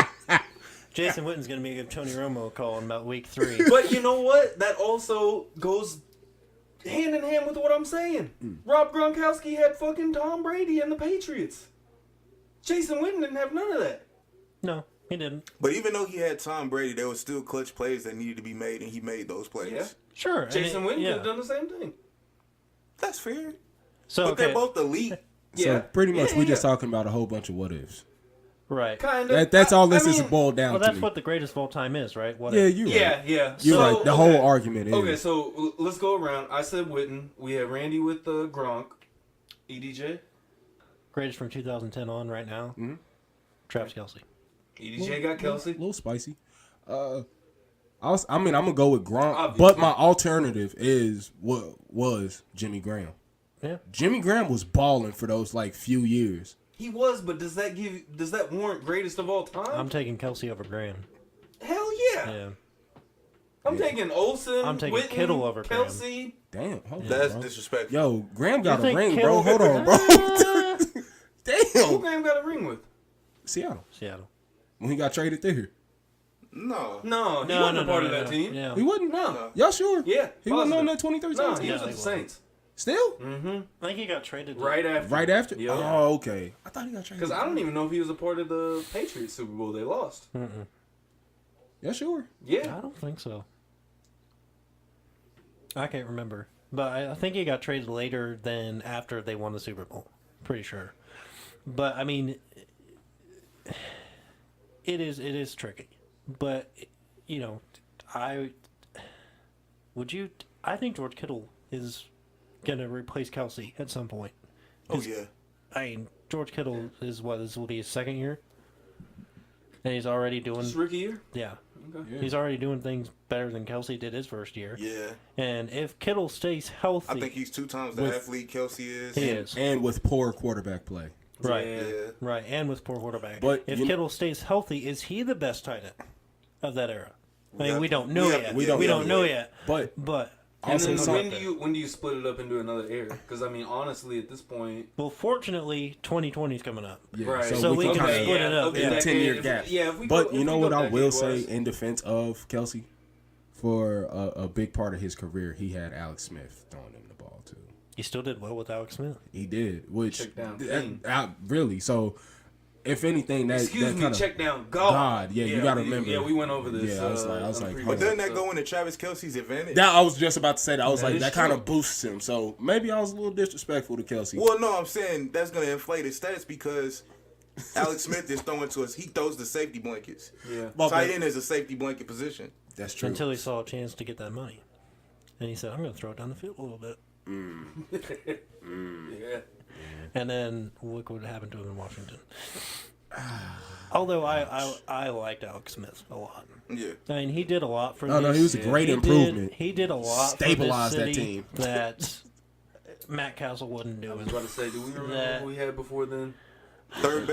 Jason Witten's going to give Tony Romo a call in about week 3. But you know what? That also goes hand in hand with what I'm saying. Rob Gronkowski had fucking Tom Brady and the Patriots. Jason Witten didn't have none of that. No, he didn't. But even though he had Tom Brady, there was still clutch plays that needed to be made, and he made those plays. Yeah. Sure. Jason Witten yeah. could have done the same thing. That's fair. So, But okay. they're both elite. So Yeah. pretty much Yeah, we're yeah. just talking about a whole bunch of what ifs. Right. Kind of. That's all this is mean, boiled down Well, to. that's what the greatest of all time is, right? What Yeah, if- you're Yeah, right. yeah. You're So, right. The okay. whole argument is. Okay, so let's go around. I said Witten. We had Randy with Gronk. EDJ. Greatest from 2010 on right now. Mm-hmm. Travis Kelce. EDJ got Kelsey. A little spicy. I'm gonna go with Gronk, Obviously. but my alternative is what was Jimmy Graham. Yeah. Jimmy Graham was balling for those few years. He was, but does that warrant greatest of all time? I'm taking Kelce over Graham. Hell yeah. Yeah. I'm taking Olsen. I'm taking Witten, Kittle over Graham. Kelsey. Damn, hold on, That's bro. disrespectful. Yo, Graham got a think ring, Kittle- bro. Hold on, bro. Who Damn. Graham got a ring with? Seattle. Seattle. When he got traded there. No. No, he wasn't a part of that team. Yeah. He wasn't? No. Y'all sure? Yeah, He wasn't on positive. that 2013 No, team? he was Yeah, with the he Saints. Still? Mm-hmm. I think he got traded. Right after. Right after? Yeah. Oh, okay. I thought he got traded. Because I don't even know if he was a part of the Patriots Super Bowl. They lost. Mm-mm. Yeah, sure. Yeah. I don't think so. I can't remember. But I think he got traded later than after they won the Super Bowl. Pretty sure. But, I mean, it is tricky. But, you know, I think George Kittle is going to replace Kelsey at some point. Oh, yeah. I mean, George Kittle this will be his second year. And he's already doing... Just rookie year? Yeah. Okay. Yeah. He's already doing things better than Kelsey did his first year. Yeah. And if Kittle stays healthy... I think he's 2 times the With- athlete Kelsey is. He is. And with poor quarterback play. Right. Yeah. Yeah. Right, and with poor quarterback. But if you- Kittle stays healthy, is he the best tight end of that era? I mean, have we to- don't know we have yet. to- we yeah, don't We know don't know yet. yet. But But And also then something. when do you split it up into another era? Because I mean, honestly, at this point, well, fortunately, 2020 is coming up. Yeah, right? So we can kinda- split it up, in yeah. a 10-year If- gap. Yeah, if we But go, you if know we what go I will decade-wise- say in defense of Kelsey? For a big part of his career, he had Alex Smith throwing him the ball too. He still did well with Alex Smith. He did, which Check down that- king. really. So, if anything, that Excuse that me, kind of check down God. God, yeah, you gotta we- remember. Yeah, we went over this. Yeah, I was like, on the hold previous But on. doesn't that episode. go into Travis Kelsey's advantage? that I was just about to say that. I was That like, is that kind true. of boosts him. So maybe I was a little disrespectful to Kelsey. Well, no, I'm saying that's going to inflate his stats because Alex Smith is throwing to us. He throws the safety blankets. Yeah. Well, Tight but- end is a safety blanket position. That's true. Until he saw a chance to get that money. And he said, I'm going to throw it down the field a little bit. Yeah. And then look what happened to him in Washington. Although I liked Alex Smith a lot. Yeah. I mean, he did a lot for Oh, no, this. he was a great improvement. He did a lot Stabilized for that this city team. that Matt Castle wasn't I was doing. about to say, do we remember That- who we had before then? Third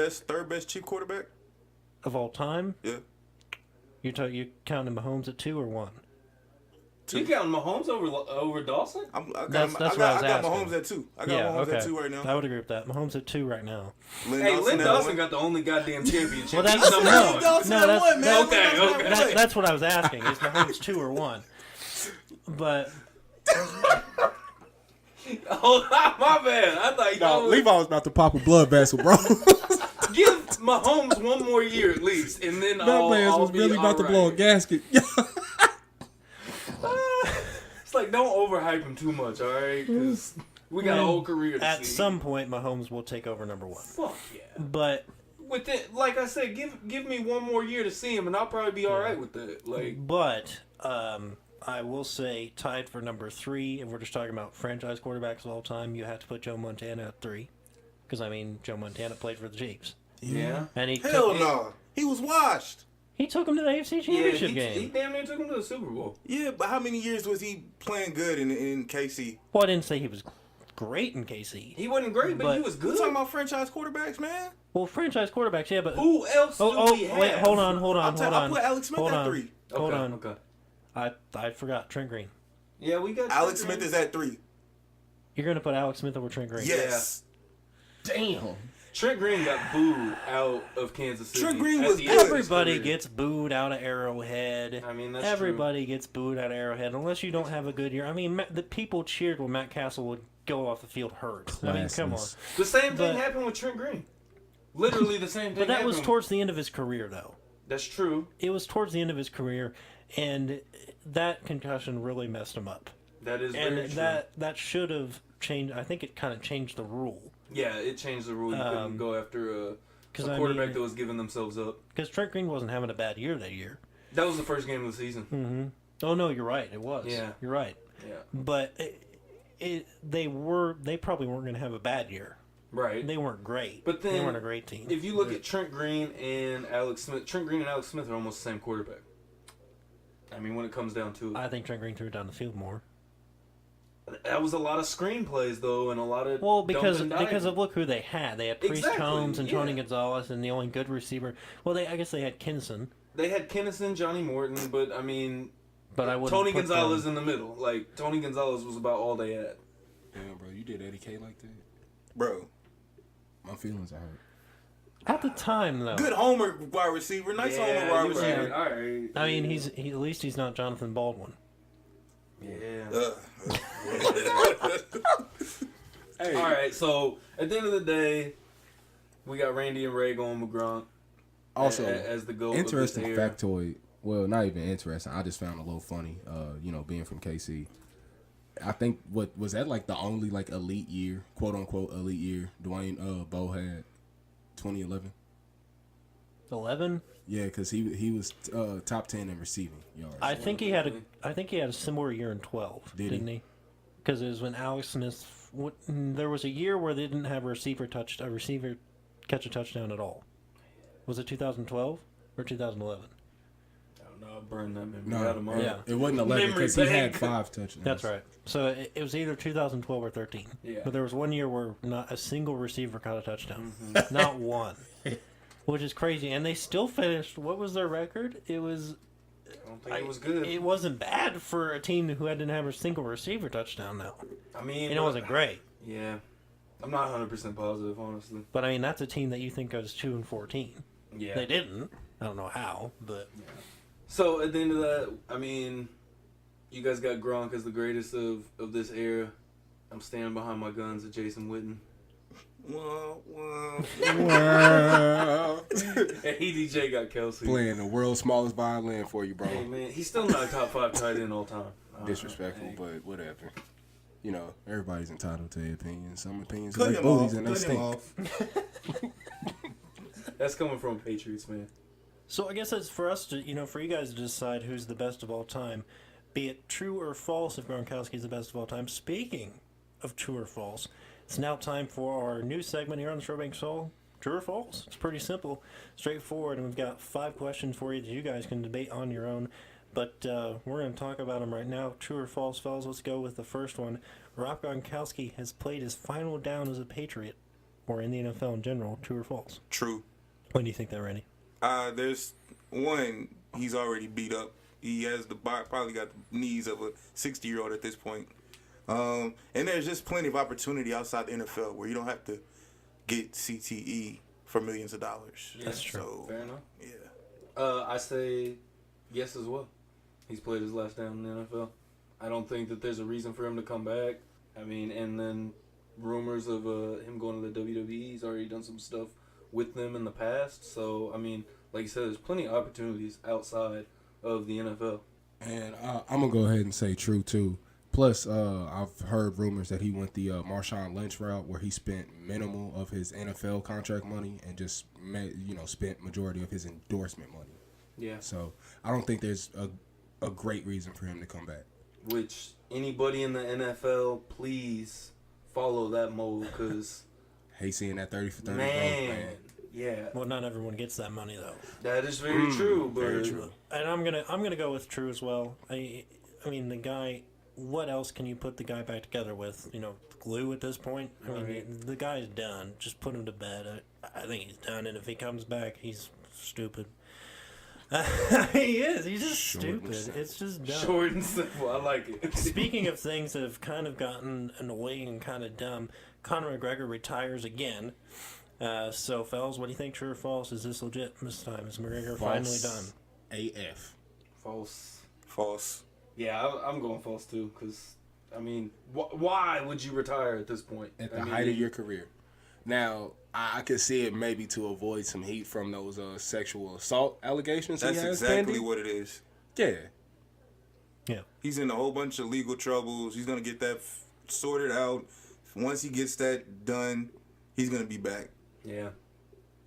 best chief quarterback? Of all time, Yeah. you counting Mahomes at 2 or 1? You counting Mahomes over Dawson? I got That's what I was asking. Mahomes at 2. I got Yeah, Mahomes okay. at 2 right now. I would agree with that. Mahomes at 2 right now. Hey, Lynn at Dawson one. got the only goddamn championship. Well, that's He's number no, one. Dawson no, at that's, one, man. that's, Okay, That's what I'm okay. saying. that's what I was asking. Is Mahomes 2 or 1? But Oh, my bad. I thought you No, Levi was about to pop a blood vessel, bro. give Mahomes one more year at least, and then That I'll man was be really about to all blow a right. gasket. It's like don't overhype him too much, all right? Because we got a whole career to at see. some point, Mahomes will take over number 1. Fuck yeah. But Within, like I said, give me one more year to see him, and I'll probably be all right with that. Like, I will say, tied for number 3, if we're just talking about franchise quarterbacks of all time, you have to put Joe Montana at 3. Because, I mean, Joe Montana played for the Chiefs. yeah. And Hell no. He was washed. he took him to the AFC Championship he game. damn near took him to the Super Bowl. Yeah, but how many years was he playing good in KC? Well, I didn't say he was great in KC. He wasn't great, but he was We're good. talking about franchise quarterbacks, man. Well, franchise quarterbacks, yeah, but... Who else do we have? wait, hold on. I'll put Alex Smith Hold at on. 3. Hold Okay, on. Okay. I forgot Trent Green. Yeah, we got Alex Trent Smith Green. is at 3. You're going to put Alex Smith over Trent Green? Yes. Damn. Trent Green got booed out of Kansas City. Trent Green at was the good. end of his Everybody career. gets booed out of Arrowhead. I mean, that's Everybody gets booed out of Arrowhead unless you don't have a good year. I mean, the people cheered when Matt Castle would go off the field hurt. I mean, come on. Classless. true. The same thing But- happened with Trent Green. Literally the same thing. But that was happened. towards the end of his career, though. That's true. It was towards the end of his career, and that concussion really messed him up. That is And very true. that should have changed. I think it kind of changed the rule. Yeah, it changed the rule. You couldn't go after a 'cause I quarterback mean- that was giving themselves up. Because Trent Green wasn't having a bad year that year. That was the first game of the season. Mm-hmm. Oh, no, you're right. It was. Yeah. You're right. Yeah. But they probably weren't going to have a bad year. Right. They weren't great. But then, they weren't a great team. If you look at Trent Green and Alex Smith, Trent Green and Alex Smith are almost the same quarterback. I mean, when it comes down to it. I think Trent Green threw it down the field more. That was a lot of screenplays, though, and a lot of Well, because dump and diving. of look who they had. They had Priest Exactly, Holmes and Tony yeah. Gonzalez, and the only good receiver. Well, I guess they had Kinson. They had Kennison, Johnny Morton, but I mean, But I wouldn't Tony put Gonzalez them- in the middle. Like, Tony Gonzalez was about all they had. Damn, bro, you did Eddie K like that? Bro. My feelings are hurt. At the time, though. Good homer wide receiver. Nice homer wide you receiver. right. All right. I mean, at least he's not Jonathan Baldwin. Yeah. Hey. All right. So at the end of the day, we got Randy and Ray going with Gronk. Also, as the GOAT. interesting of this era. factoid. Well, not even interesting. I just found a little funny. Being from KC, I think what was that like the only like elite year, quote unquote elite year Dwayne Bowe had, 2011. 11. Yeah, because he was top 10 in receiving yards. I think he had a similar year in 12, Did didn't he? Because it was when Alex Smith. There was a year where they didn't have a receiver catch a touchdown at all. Was it 2012 or 2011? I don't know. I burned that memory out of my Yeah. It wasn't 11 Memory because he had bank. 5 touchdowns. That's right. So it was either 2012 or 13. Yeah. But there was one year where not a single receiver caught a touchdown. Not one. Which is crazy. And they still finished. What was their record? It was. I don't think it was good. It wasn't bad for a team who didn't have a single receiver touchdown, though. I mean, And it wasn't great. Yeah. I'm not 100% positive, honestly. But I mean, that's a team that you think goes 2-14. Yeah. They didn't. I don't know how, but So at the end of that, I mean, you guys got Gronk as the greatest of this era. I'm standing behind my guns at Jason Witten. Wow. And EDJ got Kelsey. Playing the world's smallest violin for you, bro. Hey man, he's still not a top 5 tight end all time. Disrespectful, Hey. but whatever. Everybody's entitled to their opinions. Some opinions Cut are like him booties off. and they Cut him stink. off. That's coming from a Patriots fan. so I guess it's for us to, for you guys to decide who's the best of all time, be it true or false if Gronkowski's the best of all time. Speaking of true or false, it's now time for our new segment here on the SchroBanks Show. True or false? It's pretty simple, straightforward, and we've got 5 questions for you that you guys can debate on your own. But we're going to talk about them right now. True or false, fellas? Let's go with the first one. Rob Gronkowski has played his final down as a Patriot, or in the NFL in general. True or false? True. When do you think that, Randy? There's one, he's already beat up. He has probably got the knees of a 60-year-old at this point. And there's just plenty of opportunity outside the NFL where you don't have to get CTE for millions of dollars. Yeah, That's true. So, Fair enough. yeah. I say yes as well. He's played his last down in the NFL. I don't think that there's a reason for him to come back. I mean, and then rumors of him going to the WWE. He's already done some stuff with them in the past. So, I mean, like you said, there's plenty of opportunities outside of the NFL. And I'm going to go ahead and say true, too. Plus, I've heard rumors that he went the Marshawn Lynch route where he spent minimal of his NFL contract money and just, spent majority of his endorsement money. Yeah. So, I don't think there's a great reason for him to come back. Which, anybody in the NFL, please follow that mold, because, Hey, seeing that 30 for 30 man, yeah. Well, not everyone gets that money, though. That is very true, but very true. And I'm gonna go with true as well. I mean, the guy. What else can you put the guy back together with? Glue at this point. I mean, Right. the guy's done. Just put him to bed. I think he's done. And if he comes back, he's stupid. He is. He's just Short and stupid. simple. It's just dumb. short and simple. I like it. Speaking of things that have kind of gotten annoying and kind of dumb, Conor McGregor retires again. So, fellas, what do you think? True or false? Is this legit this time? Is McGregor finally done? AF. False. False. Yeah, I'm going false too, because, I mean, why would you retire at this point? At the I mean, height of your career. Now, I could see it maybe to avoid some heat from those sexual assault allegations That's he has exactly pending. what it is. Yeah. Yeah. He's in a whole bunch of legal troubles. He's going to get that sorted out. Once he gets that done, he's going to be back. Yeah.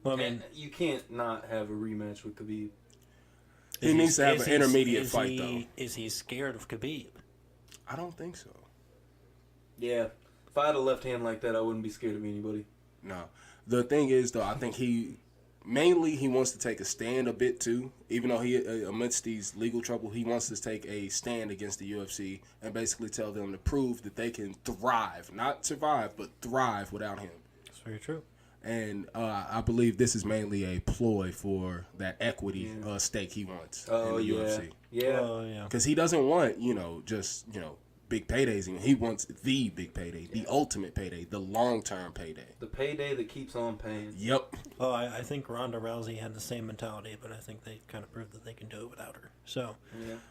Well, I mean, And you can't not have a rematch with Khabib. He needs to have an intermediate is fight, he, though. Is he scared of Khabib? I don't think so. Yeah. If I had a left hand like that, I wouldn't be scared of anybody. No. The thing is, though, I think he wants to take a stand a bit, too. Even though he, amidst these legal trouble, he wants to take a stand against the UFC and basically tell them to prove that they can thrive. Not survive, but thrive without him. That's very true. And I believe this is mainly a ploy for that equity stake he wants in the UFC. Yeah. Oh, yeah. Because he doesn't want, just, big paydays. He wants the big payday, the ultimate payday, the long-term payday. The payday that keeps on paying. Yep. Oh, I think Ronda Rousey had the same mentality, but I think they kind of proved that they can do it without her. So,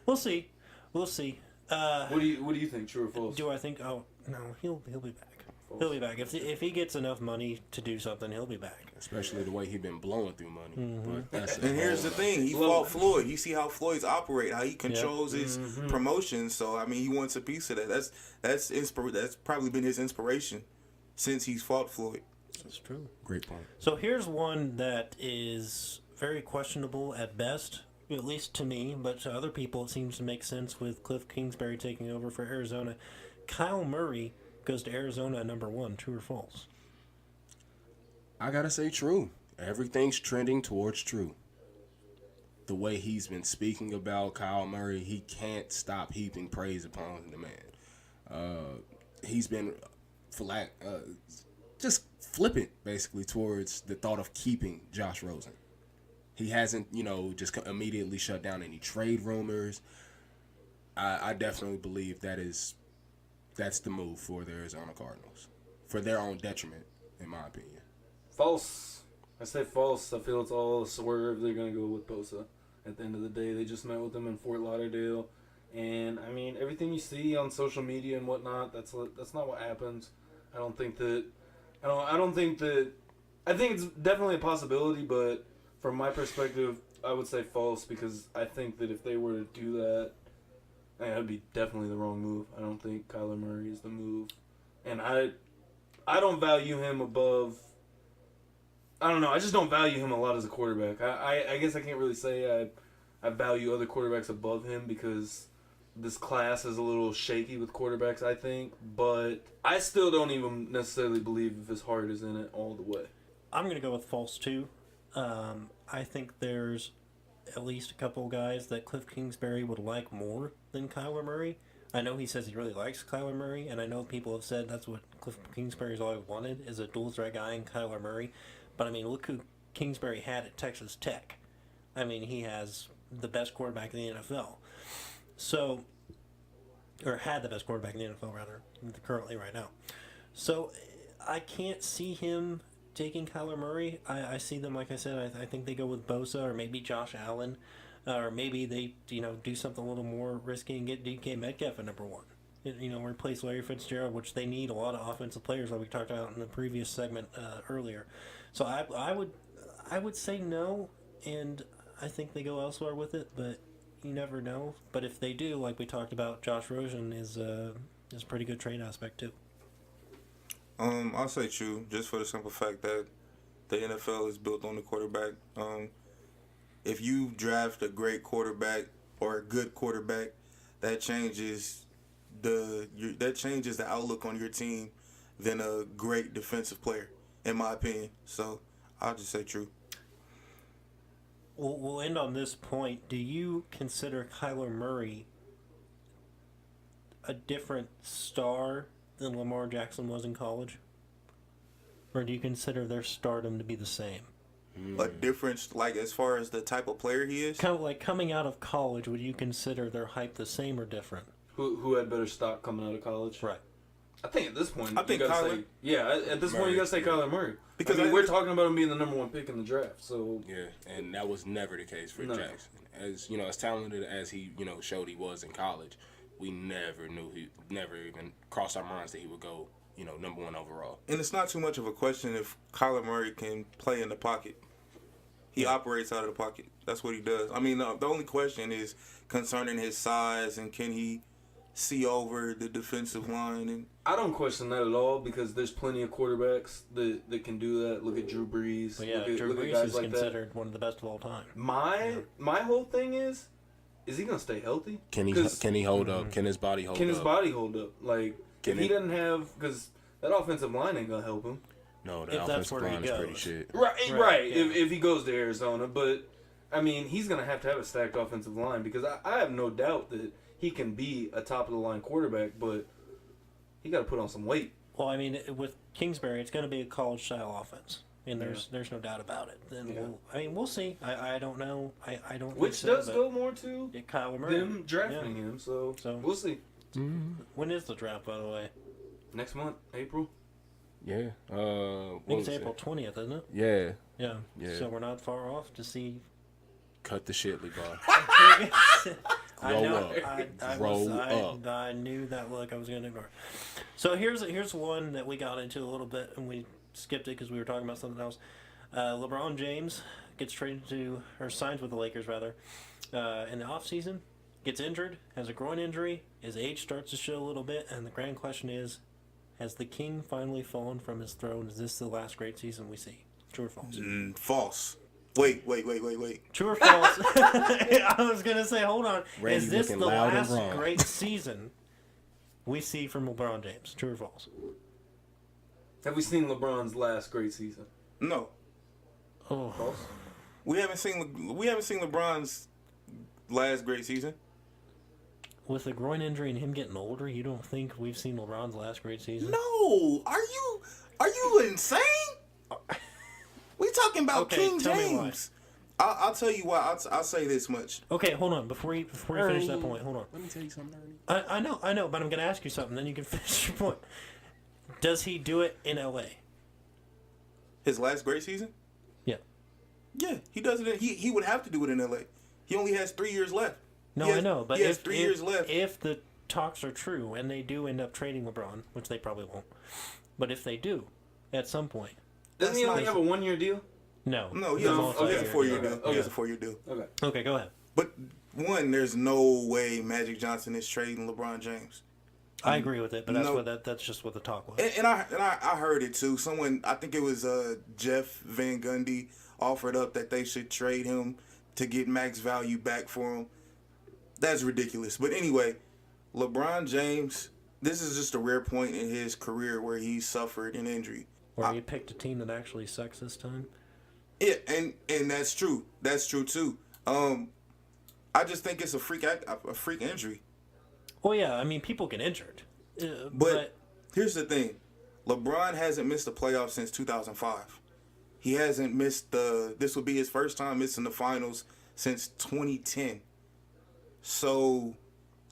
we'll see. We'll see. What do you think, true or false? Do I think? Oh no, he'll be back. False. He'll be back if he gets enough money to do something. He'll be back. Especially the way he's been blowing through money. Mm-hmm. But And here's the thing: he fought Floyd. You see how Floyd's operate, how he controls his promotion. So I mean, he wants a piece of that. That's probably been his inspiration since he's fought Floyd. That's true. Great point. So here's one that is very questionable at best, at least to me, but to other people it seems to make sense with Cliff Kingsbury taking over for Arizona. Kyle Murray goes to Arizona at number 1. True or false? I gotta say true. Everything's trending towards true. The way he's been speaking about Kyle Murray, he can't stop heaping praise upon the man. He's been just flippant, basically, towards the thought of keeping Josh Rosen. He hasn't, just immediately shut down any trade rumors. I definitely believe that's the move for the Arizona Cardinals, for their own detriment, in my opinion. False. I say false. I feel it's all a swerve. They're going to go with Bosa. At the end of the day, they just met with him in Fort Lauderdale. And, I mean, everything you see on social media and whatnot, that's not what happens. I think it's definitely a possibility, but from my perspective, I would say false, because I think that if they were to do that, that would be definitely the wrong move. I don't think Kyler Murray is the move. And I don't value him above... I don't know. I just don't value him a lot as a quarterback. I guess I can't really say I value other quarterbacks above him, because this class is a little shaky with quarterbacks, I think. But I still don't even necessarily believe if his heart is in it all the way. I'm going to go with false, too. I think there's at least a couple guys that Cliff Kingsbury would like more than Kyler Murray. I know he says he really likes Kyler Murray, and I know people have said that's what Cliff Kingsbury's always wanted, is a dual-threat guy in Kyler Murray. But, I mean, look who Kingsbury had at Texas Tech. I mean, he has the best quarterback in the NFL. So, or had the best quarterback in the NFL, rather, currently right now. So, I can't see him taking Kyler Murray. I see them, like I said, I think they go with Bosa or maybe Josh Allen. Or maybe they, do something a little more risky and get DK Metcalf at number 1. Replace Larry Fitzgerald, which they need a lot of offensive players, like we talked about in the previous segment earlier. So I would say no, and I think they go elsewhere with it, but you never know. But if they do, like we talked about, Josh Rosen is a pretty good trade aspect too. I'll say true, just for the simple fact that the NFL is built on the quarterback. If you draft a great quarterback or a good quarterback, that changes the outlook on your team than a great defensive player, in my opinion. So I'll just say true. We'll end on this point. Do you consider Kyler Murray a different star than Lamar Jackson was in college? Or do you consider their stardom to be the same? A difference, like, as far as the type of player he is? Kind of like coming out of college, would you consider their hype the same or different? Who had better stock coming out of college? Right. I think at this point, I think you gotta Kyler. say, at this point, you got to say Kyler Murray. Because we're talking about him being the number 1 pick in the draft. So Yeah, and that was never the case for Jackson. As talented as he, showed he was in college, we never even crossed our minds that he would go, number 1 overall. And it's not too much of a question if Kyler Murray can play in the pocket. He operates out of the pocket. That's what he does. I mean, the only question is concerning his size and can he see over the defensive line. And I don't question that at all, because there's plenty of quarterbacks that can do that. Look at Drew Brees. But yeah, Drew look Brees at guys is like considered one of the best of all time. My whole thing is he gonna stay healthy? Can he hold up? Can his body hold up? Can his body hold up? Like, if he doesn't have, because that offensive line ain't gonna help him. No, the offensive line is pretty shit. Right. Yeah. If he goes to Arizona, but I mean, he's gonna have to have a stacked offensive line, because I have no doubt that he can be a top of the line quarterback, but he got to put on some weight. Well, I mean, with Kingsbury, it's going to be a college style offense. and there's no doubt about it. Then we'll see. I don't know. I don't. Which think so, does go more to Kyler Murray. them drafting him. So we'll see. When is the draft, by the way? Next month, April. Yeah. I think it's April 20th, isn't it? Yeah. Yeah. So we're not far off to see. Cut the shit, LeBron. I Roll know. up. Roll up. I knew that look. I was going to ignore. So here's one that we got into a little bit, and we skipped it because we were talking about something else. LeBron James gets traded to, or signs with the Lakers rather, in the offseason, gets injured, has a groin injury, his age starts to show a little bit, and the grand question is, has the king finally fallen from his throne? Is this the last great season we see? True or false? False. Wait. True or false? I was going to say, hold on. Randy is this looking the loud and last wrong. great season we see from LeBron James? True or false? Have we seen LeBron's last great season? No. Oh. False. We haven't seen LeBron's last great season. With a groin injury and him getting older, you don't think we've seen LeBron's last great season? No. Are you insane? We talking about Okay, King tell me why. James. I'll tell you why. I'll say this much. Okay, hold on. Before you finish that point, hold on. Let me tell you something, Ernie. I know, but I'm going to ask you something, then you can finish your point. Does he do it in L.A.? His last great season? Yeah. Yeah, he does it. He would have to do it in L.A. He only has 3 years left. No, I know, but he has 3 years left. If the talks are true and they do end up trading LeBron, which they probably won't, but if they do, at some point. Doesn't he only have a 1-year deal? No. No, he has a 4-year deal. Okay. He has a 4-year deal. Okay, go ahead. But one, there's no way Magic Johnson is trading LeBron James. I agree with it, but that's just what the talk was. And I heard it too. Someone, I think it was Jeff Van Gundy, offered up that they should trade him to get max value back for him. That's ridiculous. But anyway, LeBron James, this is just a rare point in his career where he suffered an injury. Or he picked a team that actually sucks this time. Yeah, and that's true. That's true too. I just think it's a freak injury. Well, yeah, I mean, people get injured. But here's the thing. LeBron hasn't missed the playoffs since 2005. He hasn't missed this would be his first time missing the finals since 2010. So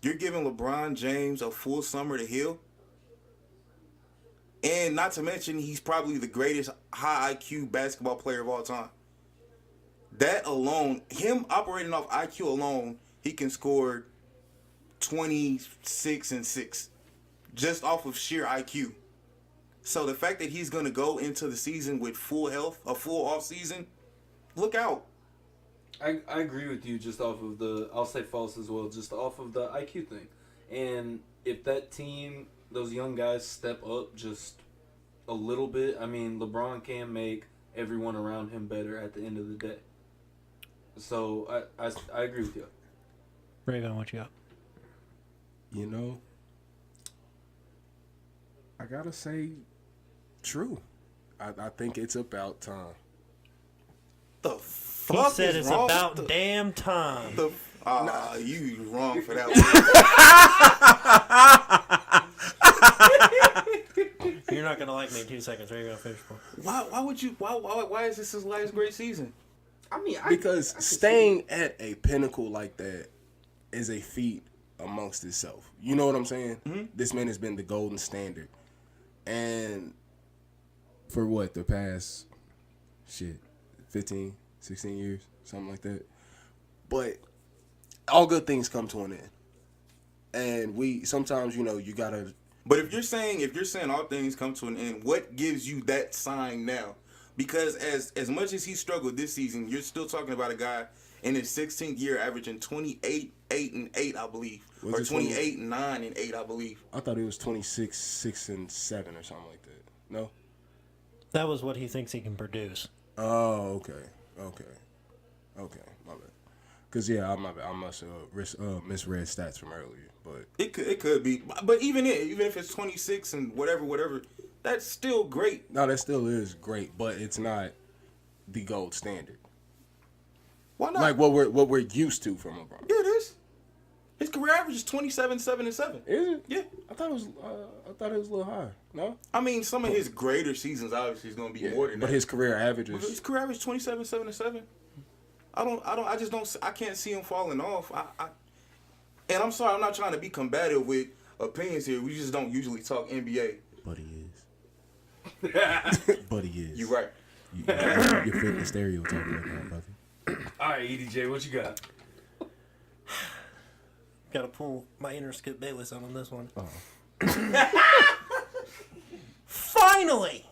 you're giving LeBron James a full summer to heal? And not to mention, he's probably the greatest high IQ basketball player of all time. That alone, him operating off IQ alone, he can score 26 and 6 just off of sheer IQ. So the fact that he's going to go into the season with full health, a full off season, look out. I agree with you just off of I'll say false as well, just off of the IQ thing. And if that team, those young guys step up just a little bit, I mean, LeBron can make everyone around him better at the end of the day. So I agree with you. Raven, what you got? You know, I gotta say, true. I think it's about time. The fuck He said is it's wrong? about damn time. You wrong for that one. You're not gonna like me in 2 seconds. Where are you gonna finish for? Why would you? Why is this his last great season? I mean, Because staying at a pinnacle like that is a feat amongst itself. You know what I'm saying? Mm-hmm. This man has been the golden standard. And for what, the past, 15, 16 years, something like that. But all good things come to an end. And sometimes, you gotta... But if you're saying all things come to an end, what gives you that sign now? Because as much as he struggled this season, you're still talking about a guy in his 16th year averaging 28, 8, and 8, I believe. Or 28, 9, and 8, I believe. I thought it was 26, 6, and 7 or something like that. No? That was what he thinks he can produce. Oh, okay. My bad. Because, I must have misread stats from earlier. But It could be. But even if it's 26 and whatever, that's still great. no, that still is great, but it's not the gold standard. Why not? Like what we're used to from LeBron. Yeah, it is. His career average is 27, 7, and 7. Is it? Yeah. I thought it was a little higher. No? I mean, some of his greater seasons obviously is going to be more than But that. his career average But is... his career average 27, 7, and 7. I can't see him falling off. And I'm sorry, I'm not trying to be combative with opinions here. We just don't usually talk NBA. But he is. But he is. You're right. You're fitting the stereotype right now, brother. All right, EDJ, what you got? Got to pull my inner Skip Bayless out on this one. Oh. Finally!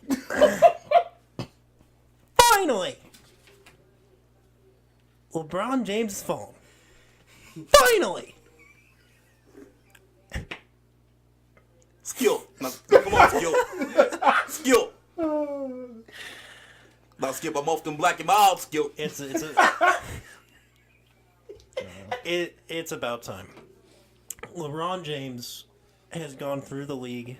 Finally! LeBron James has fallen. Finally! Skill. Now, come on, Skill. Skill. Now, Skip, I'm off them black and mild, Skill. It's about time. LeBron James has gone through the league,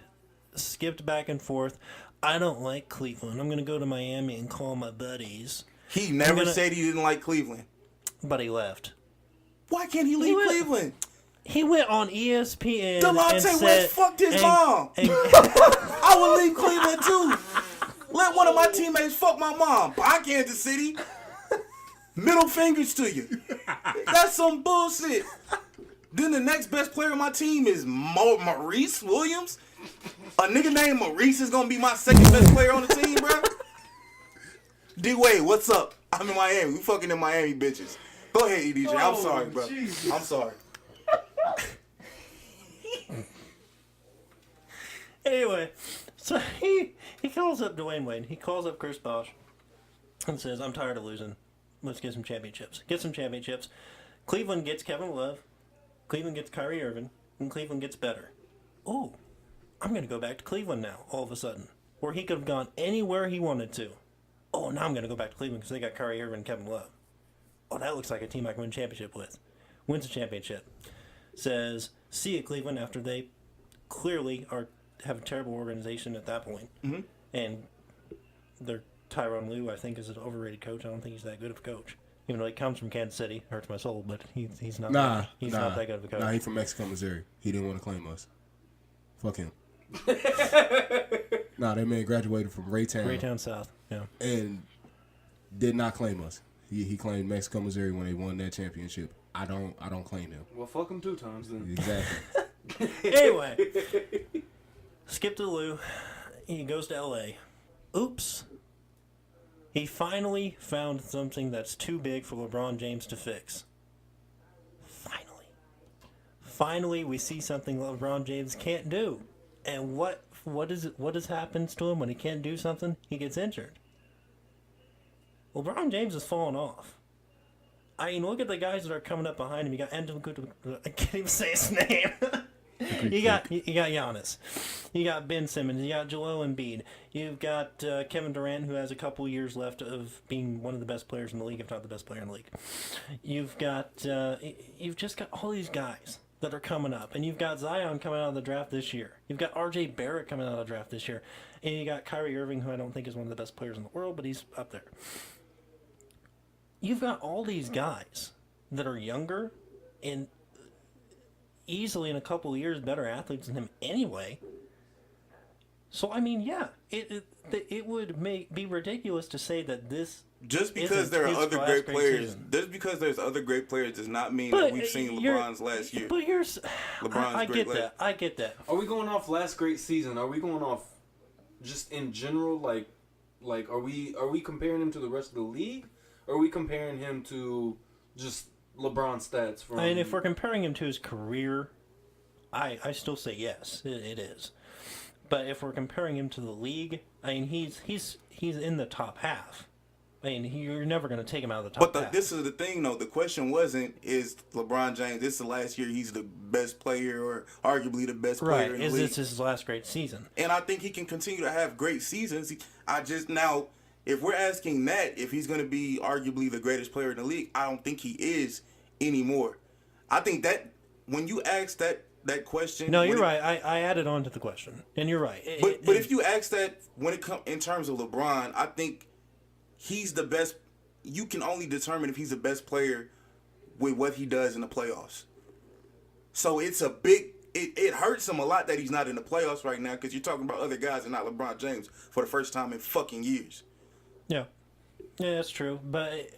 skipped back and forth. I don't like Cleveland. I'm going to go to Miami and call my buddies. He never said he didn't like Cleveland. But he left. Why can't he leave Cleveland? He went on ESPN Delonte and said... West fucked his mom. and- I would leave Cleveland too. Let one of my teammates fuck my mom. Bye, Kansas City. Middle fingers to you. That's some bullshit. Then the next best player on my team is Maurice Williams. A nigga named Maurice is gonna be my second best player on the team, bro. D-Wade, what's up? I'm in Miami. We fucking in Miami, bitches. Go ahead, EDJ. I'm sorry, bro. Jesus. I'm sorry. Anyway, so he calls up Dwayne Wade. He calls up Chris Bosh and says, I'm tired of losing. Let's get some championships. Get some championships. Cleveland gets Kevin Love. Cleveland gets Kyrie Irving. And Cleveland gets better. Oh, I'm going to go back to Cleveland now, all of a sudden. Where he could have gone anywhere he wanted to. Oh, now I'm going to go back to Cleveland because they got Kyrie Irving and Kevin Love. Oh, that looks like a team I can win a championship with. Wins a championship. Says, see you, Cleveland, after they clearly have a terrible organization at that point. Mm-hmm. And their Tyronn Lue, I think, is an overrated coach. I don't think he's that good of a coach. Even though he comes from Kansas City, hurts my soul, but he's not. Not that good of a coach. Nah, he's from Mexico, Missouri. He didn't want to claim us. Fuck him. Nah, that man graduated from Raytown South, yeah, and did not claim us. He claimed Mexico, Missouri when they won that championship. I don't claim him. Well, fuck him 2 times then. Exactly. Anyway, skip to Lou. He goes to L.A. Oops. He finally found something that's too big for LeBron James to fix. Finally, we see something LeBron James can't do. And what happens to him when he can't do something? He gets injured. LeBron James has fallen off. I mean, look at the guys that are coming up behind him. You got I can't even say his name. You got Giannis. You got Ben Simmons. You got Joel Embiid. You've got Kevin Durant, who has a couple years left of being one of the best players in the league, if not the best player in the league. You've just got all these guys that are coming up, and you've got Zion coming out of the draft this year. You've got R.J. Barrett coming out of the draft this year, and you got Kyrie Irving, who I don't think is one of the best players in the world, but he's up there. You've got all these guys that are younger and easily in a couple of years better athletes than him anyway. So I mean, yeah, it would be ridiculous to say that this just because there are other great players, just because there's other great players does not mean that we've seen LeBron's last year. But here's, LeBron's I get that. I get that. Are we going off last great season? Are we going off just in general? Like are we comparing him to the rest of the league? Or are we comparing him to just LeBron stats from? I mean, if we're comparing him to his career, I still say yes, it is. But if we're comparing him to the league, I mean, he's in the top half. I mean, you're never going to take him out of the top half. But this is the thing, though. The question wasn't, is LeBron James, this is the last year he's the best player or arguably the best player in the league. Is this his last great season? And I think he can continue to have great seasons. If we're asking that, if he's going to be arguably the greatest player in the league, I don't think he is anymore. I think that when you ask that question... No, you're right. I added on to the question, and you're right. But if you ask that when it comes in terms of LeBron, I think he's the best. You can only determine if he's the best player with what he does in the playoffs. So it's a big. It hurts him a lot that he's not in the playoffs right now because you're talking about other guys and not LeBron James for the first time in fucking years. Yeah, that's true. But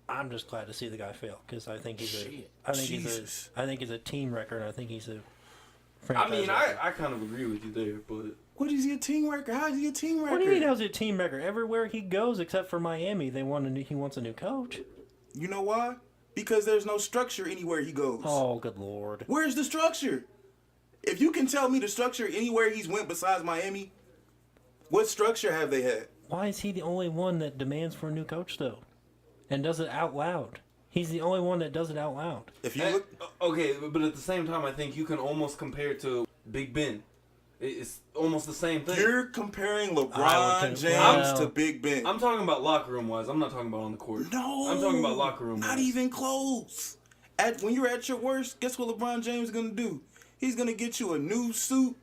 I'm just glad to see the guy fail because I think he's I think he's a team record. I think he's a. I mean, I kind of agree with you there, but what is he a team record? How is he a team record? What do you mean? How's he a team record? Everywhere he goes, except for Miami, he wants a new coach. You know why? Because there's no structure anywhere he goes. Oh, good lord! Where's the structure? If you can tell me the structure anywhere he's went besides Miami, what structure have they had? Why is he the only one that demands for a new coach though, and does it out loud? He's the only one that does it out loud. If you look, okay, but at the same time, I think you can almost compare it to Big Ben. It's almost the same thing. You're comparing LeBron James to Big Ben. I'm talking about locker room wise. I'm not talking about on the court. No, I'm talking about locker room. Not even close. When you're at your worst, guess what LeBron James is gonna do? He's gonna get you a new suit,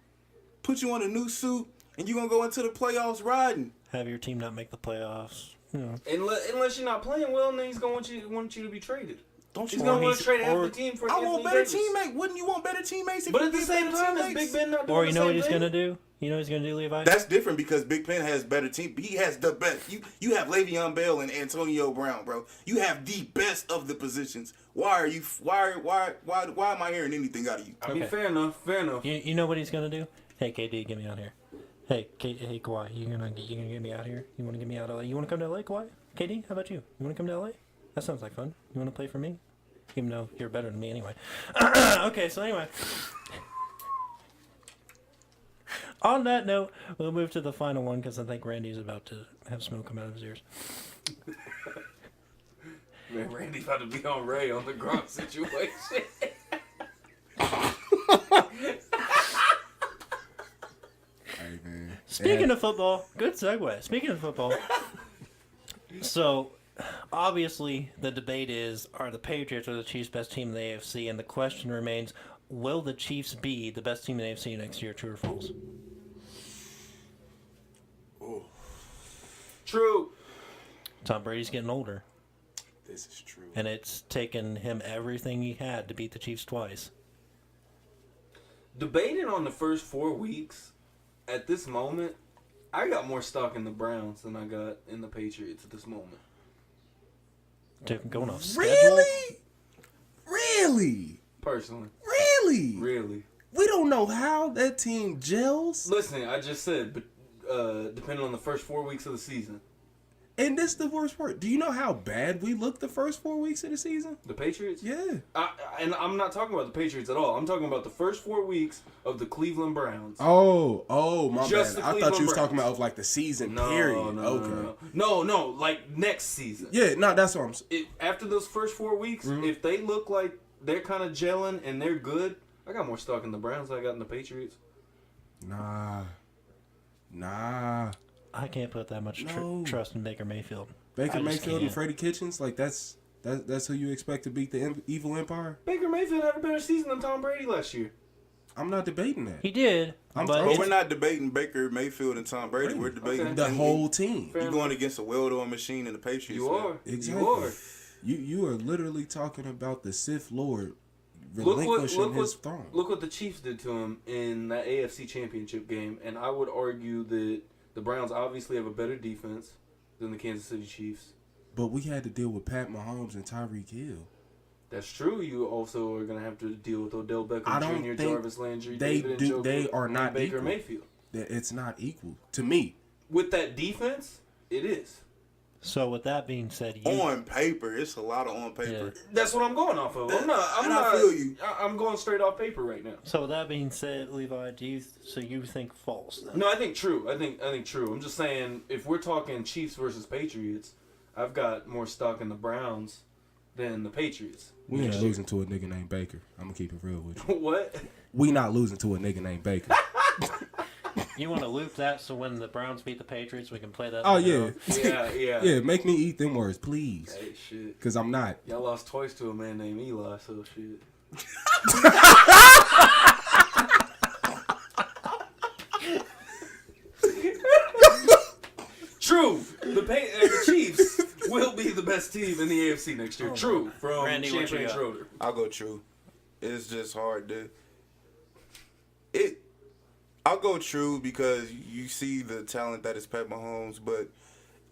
put you on a new suit, and you're gonna go into the playoffs riding. Have your team not make the playoffs. Yeah. Unless you're not playing well, then he's gonna want you to be traded. Don't you? He's gonna want to trade half the team for. I want better Davis. teammates. Wouldn't you want better teammates? But at the same time, is Big Ben not doing Or the same what he's thing? gonna do? You know what he's gonna do, Levi? That's different because Big Ben has better team. He has the best. You have Le'Veon Bell and Antonio Brown, bro. You have the best of the positions. Why am I hearing anything out of you? I mean, fair enough. You know what he's gonna do? Hey, KD, get me out here. Hey, hey, Kawhi, you gonna get me out here? You wanna get me out of LA? You wanna come to LA, Kawhi? KD, how about you? You wanna come to LA? That sounds like fun. You wanna play for me? Even though you're better than me anyway. Okay, so anyway. On that note, we'll move to the final one because I think Randy's about to have smoke come out of his ears. Man, Randy's about to be on Ray on the Gronk situation. Hey, man. Speaking of football, good segue. Speaking of football, so obviously the debate is: are the Patriots or the Chiefs best team in the AFC? And the question remains: will the Chiefs be the best team in the AFC next year? True or false? True. Tom Brady's getting older, This is true. and it's taken him everything he had to beat the Chiefs twice. Debating on the first 4 weeks, at this moment, I got more stock in the Browns than I got in the Patriots at this moment. Going off schedule. Really? Personally. Really? Really. We don't know how that team gels. Listen, I just said, but depending on the first 4 weeks of the season. And this is the worst part. Do you know how bad we looked the first 4 weeks of the season? The Patriots? Yeah. And I'm not talking about the Patriots at all. I'm talking about the first 4 weeks of the Cleveland Browns. Oh, my Just bad. the I thought you was Cleveland talking about of like the season period. No, like next season. Yeah, no, that's what I'm saying. After those first 4 weeks, if they look like they're kind of gelling and they're good, I got more stock in the Browns than I got in the Patriots. Nah. I can't put that much trust in Baker Mayfield. Baker I just Mayfield and can't. Freddie Kitchens, like that's who you expect to beat the evil empire? Baker Mayfield had a better season than Tom Brady last year. I'm not debating that. He did, But But we're not debating Baker Mayfield and Tom Brady. We're debating the whole team. Fair You're going against a well-oiled machine in the Patriots. You man. are. Exactly. You are. You are literally talking about the Sith Lord Look relinquishing his throne. Look what the Chiefs did to him in that AFC Championship game, and I would argue that the Browns obviously have a better defense than the Kansas City Chiefs. But we had to deal with Pat Mahomes and Tyreek Hill. That's true. You also are going to have to deal with Odell Beckham I don't Jr., think Jarvis Landry, they David do. Njoku, They are and not Baker equal. Mayfield. It's not equal to me. With that defense, it is. So with that being said, On paper, it's a lot of on paper. That's what I'm going off of. I feel you. I'm going straight off paper right now. So with that being said, Levi, you think false? Then? No, I think true. I think true. I'm just saying, if we're talking Chiefs versus Patriots, I've got more stock in the Browns than the Patriots. We ain't losing to a nigga named Baker. I'm gonna keep it real with you. What? We not losing to a nigga named Baker. You want to loop that so when the Browns beat the Patriots, we can play that? Oh later yeah. on? Yeah. Yeah, make me eat them words, please. Hey, shit. Cause I'm not. Y'all lost twice to a man named Eli, so shit. True. The Chiefs will be the best team in the AFC next year. True. From Randy, what you Champagne got? Schroeder. I'll go true. it's just hard to. I'll go true because you see the talent that is Pat Mahomes, but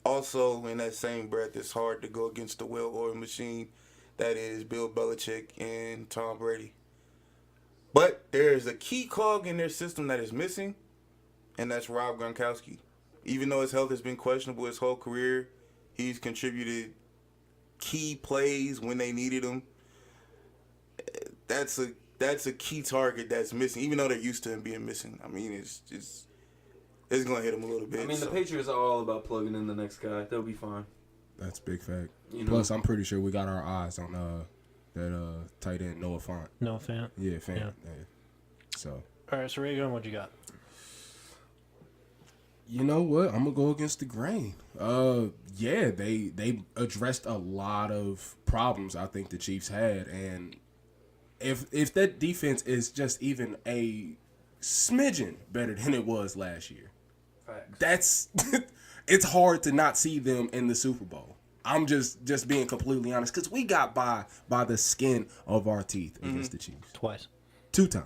also in that same breath, it's hard to go against the well-oiled machine that is Bill Belichick and Tom Brady. But there is a key cog in their system that is missing, and that's Rob Gronkowski. Even though his health has been questionable his whole career, he's contributed key plays when they needed him. That's a key target that's missing, even though they're used to him being missing. I mean, it's going to hit him a little bit. I mean, the Patriots are all about plugging in the next guy. They'll be fine. That's a big fact. You know? Plus, I'm pretty sure we got our eyes on that tight end Noah Fant. Noah Fant. Yeah, Fant. Yeah. Yeah. So. All right, so Reagan, what you got? You know what? I'm gonna go against the grain. Yeah, they addressed a lot of problems I think the Chiefs had, and if that defense is just even a smidgen better than it was last year, that's it's hard to not see them in the Super Bowl. I'm just being completely honest because we got by the skin of our teeth against the Chiefs Twice. 2 times.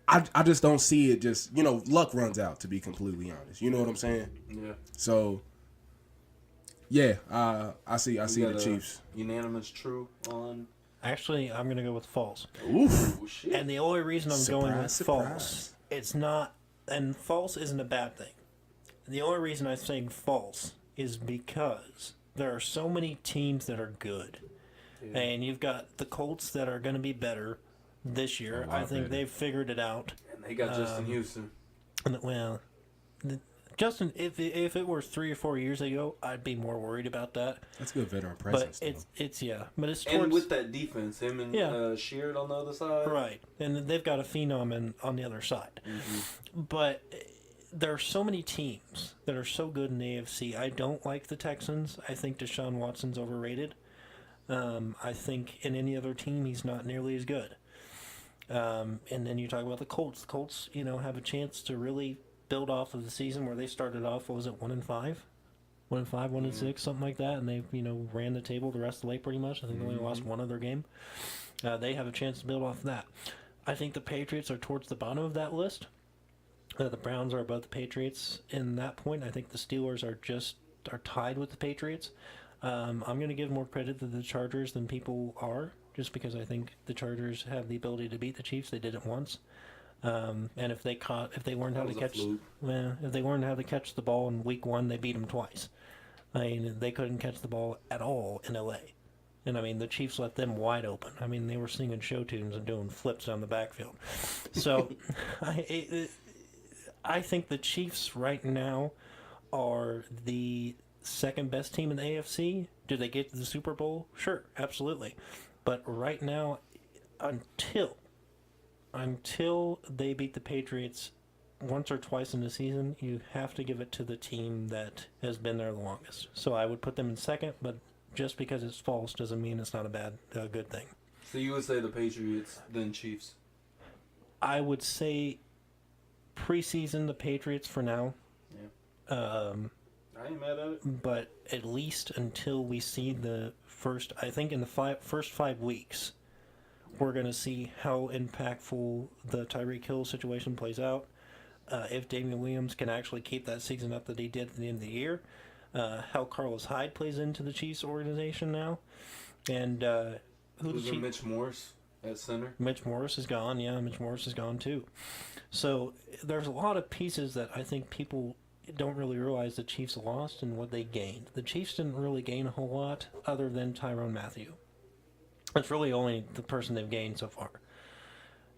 I just don't see it. Just luck runs out. To be completely honest, you know what I'm saying? Yeah. So, yeah, I see the Chiefs. Unanimous true on. Actually, I'm gonna go with false. Oof. Oh, shit. And the only reason I'm going with Surprise. false, it's not, and false isn't a bad thing. The only reason I'm saying false is because there are so many teams that are good, and you've got the Colts that are going to be better this year. I think they've figured it out. And they got Justin Houston. Well, Justin, if it were 3 or 4 years ago, I'd be more worried about that. That's good veteran presence. But it's but it's And towards, with that defense, him and Sheard on the other side. right, and they've got a phenom on the other side. Mm-hmm. But there are so many teams that are so good in the AFC. I don't like the Texans. I think Deshaun Watson's overrated. I think in any other team he's not nearly as good. And then you talk about the Colts. The Colts, have a chance to really build off of the season where they started off. What was it, 1-5, 1-6, something like that, and they ran the table the rest of the way pretty much. I think they only lost one other game. They have a chance to build off of that. I think the Patriots are towards the bottom of that list. The Browns are above the Patriots in that point. I think the Steelers are tied with the Patriots. I'm going to give more credit to the Chargers than people are, just because I think the Chargers have the ability to beat the Chiefs. They did it once. And if they learned how to catch the ball in week 1, they beat them twice. I mean, they couldn't catch the ball at all in LA. And I mean, the Chiefs left them wide open. I mean, they were singing show tunes and doing flips down the backfield. So I think the Chiefs right now are the second best team in the AFC. Do they get to the Super Bowl? Sure, absolutely. But right now, until they beat the Patriots once or twice in the season, you have to give it to the team that has been there the longest. So I would put them in second, but just because it's false doesn't mean it's not a good thing. So you would say the Patriots, then Chiefs? I would say preseason the Patriots for now. Yeah. I ain't mad at it. But at least until we see the first, I think in the first 5 weeks, we're going to see how impactful the Tyreek Hill situation plays out. If Damian Williams can actually keep that season up that he did at the end of the year. How Carlos Hyde plays into the Chiefs organization now. And who's Mitch Morse at center? Mitch Morse is gone. Yeah, Mitch Morse is gone too. So there's a lot of pieces that I think people don't really realize the Chiefs lost and what they gained. The Chiefs didn't really gain a whole lot other than Tyrann Mathieu. That's really only the person they've gained so far.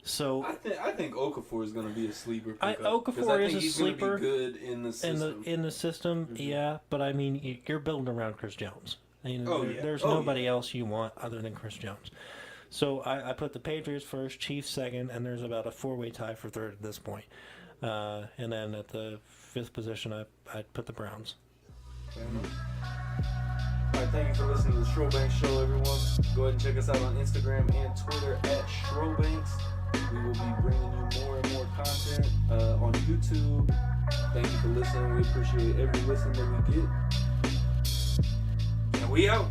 So I think Okafor is going to be a sleeper pickup. Okafor is a sleeper. Be good in the system. In the system, yeah. But I mean, you're building around Chris Jones. There's Oh, nobody else you want other than Chris Jones. So I put the Patriots first, Chiefs second, and there's about a 4-way tie for third at this point. And then at the 5th position, I'd put the Browns. Fair enough. All right, thank you for listening to the SchroBanks Show, everyone. Go ahead and check us out on Instagram and Twitter at SchroBanks. We will be bringing you more and more content on YouTube. Thank you for listening. We appreciate every listen that we get. And we out.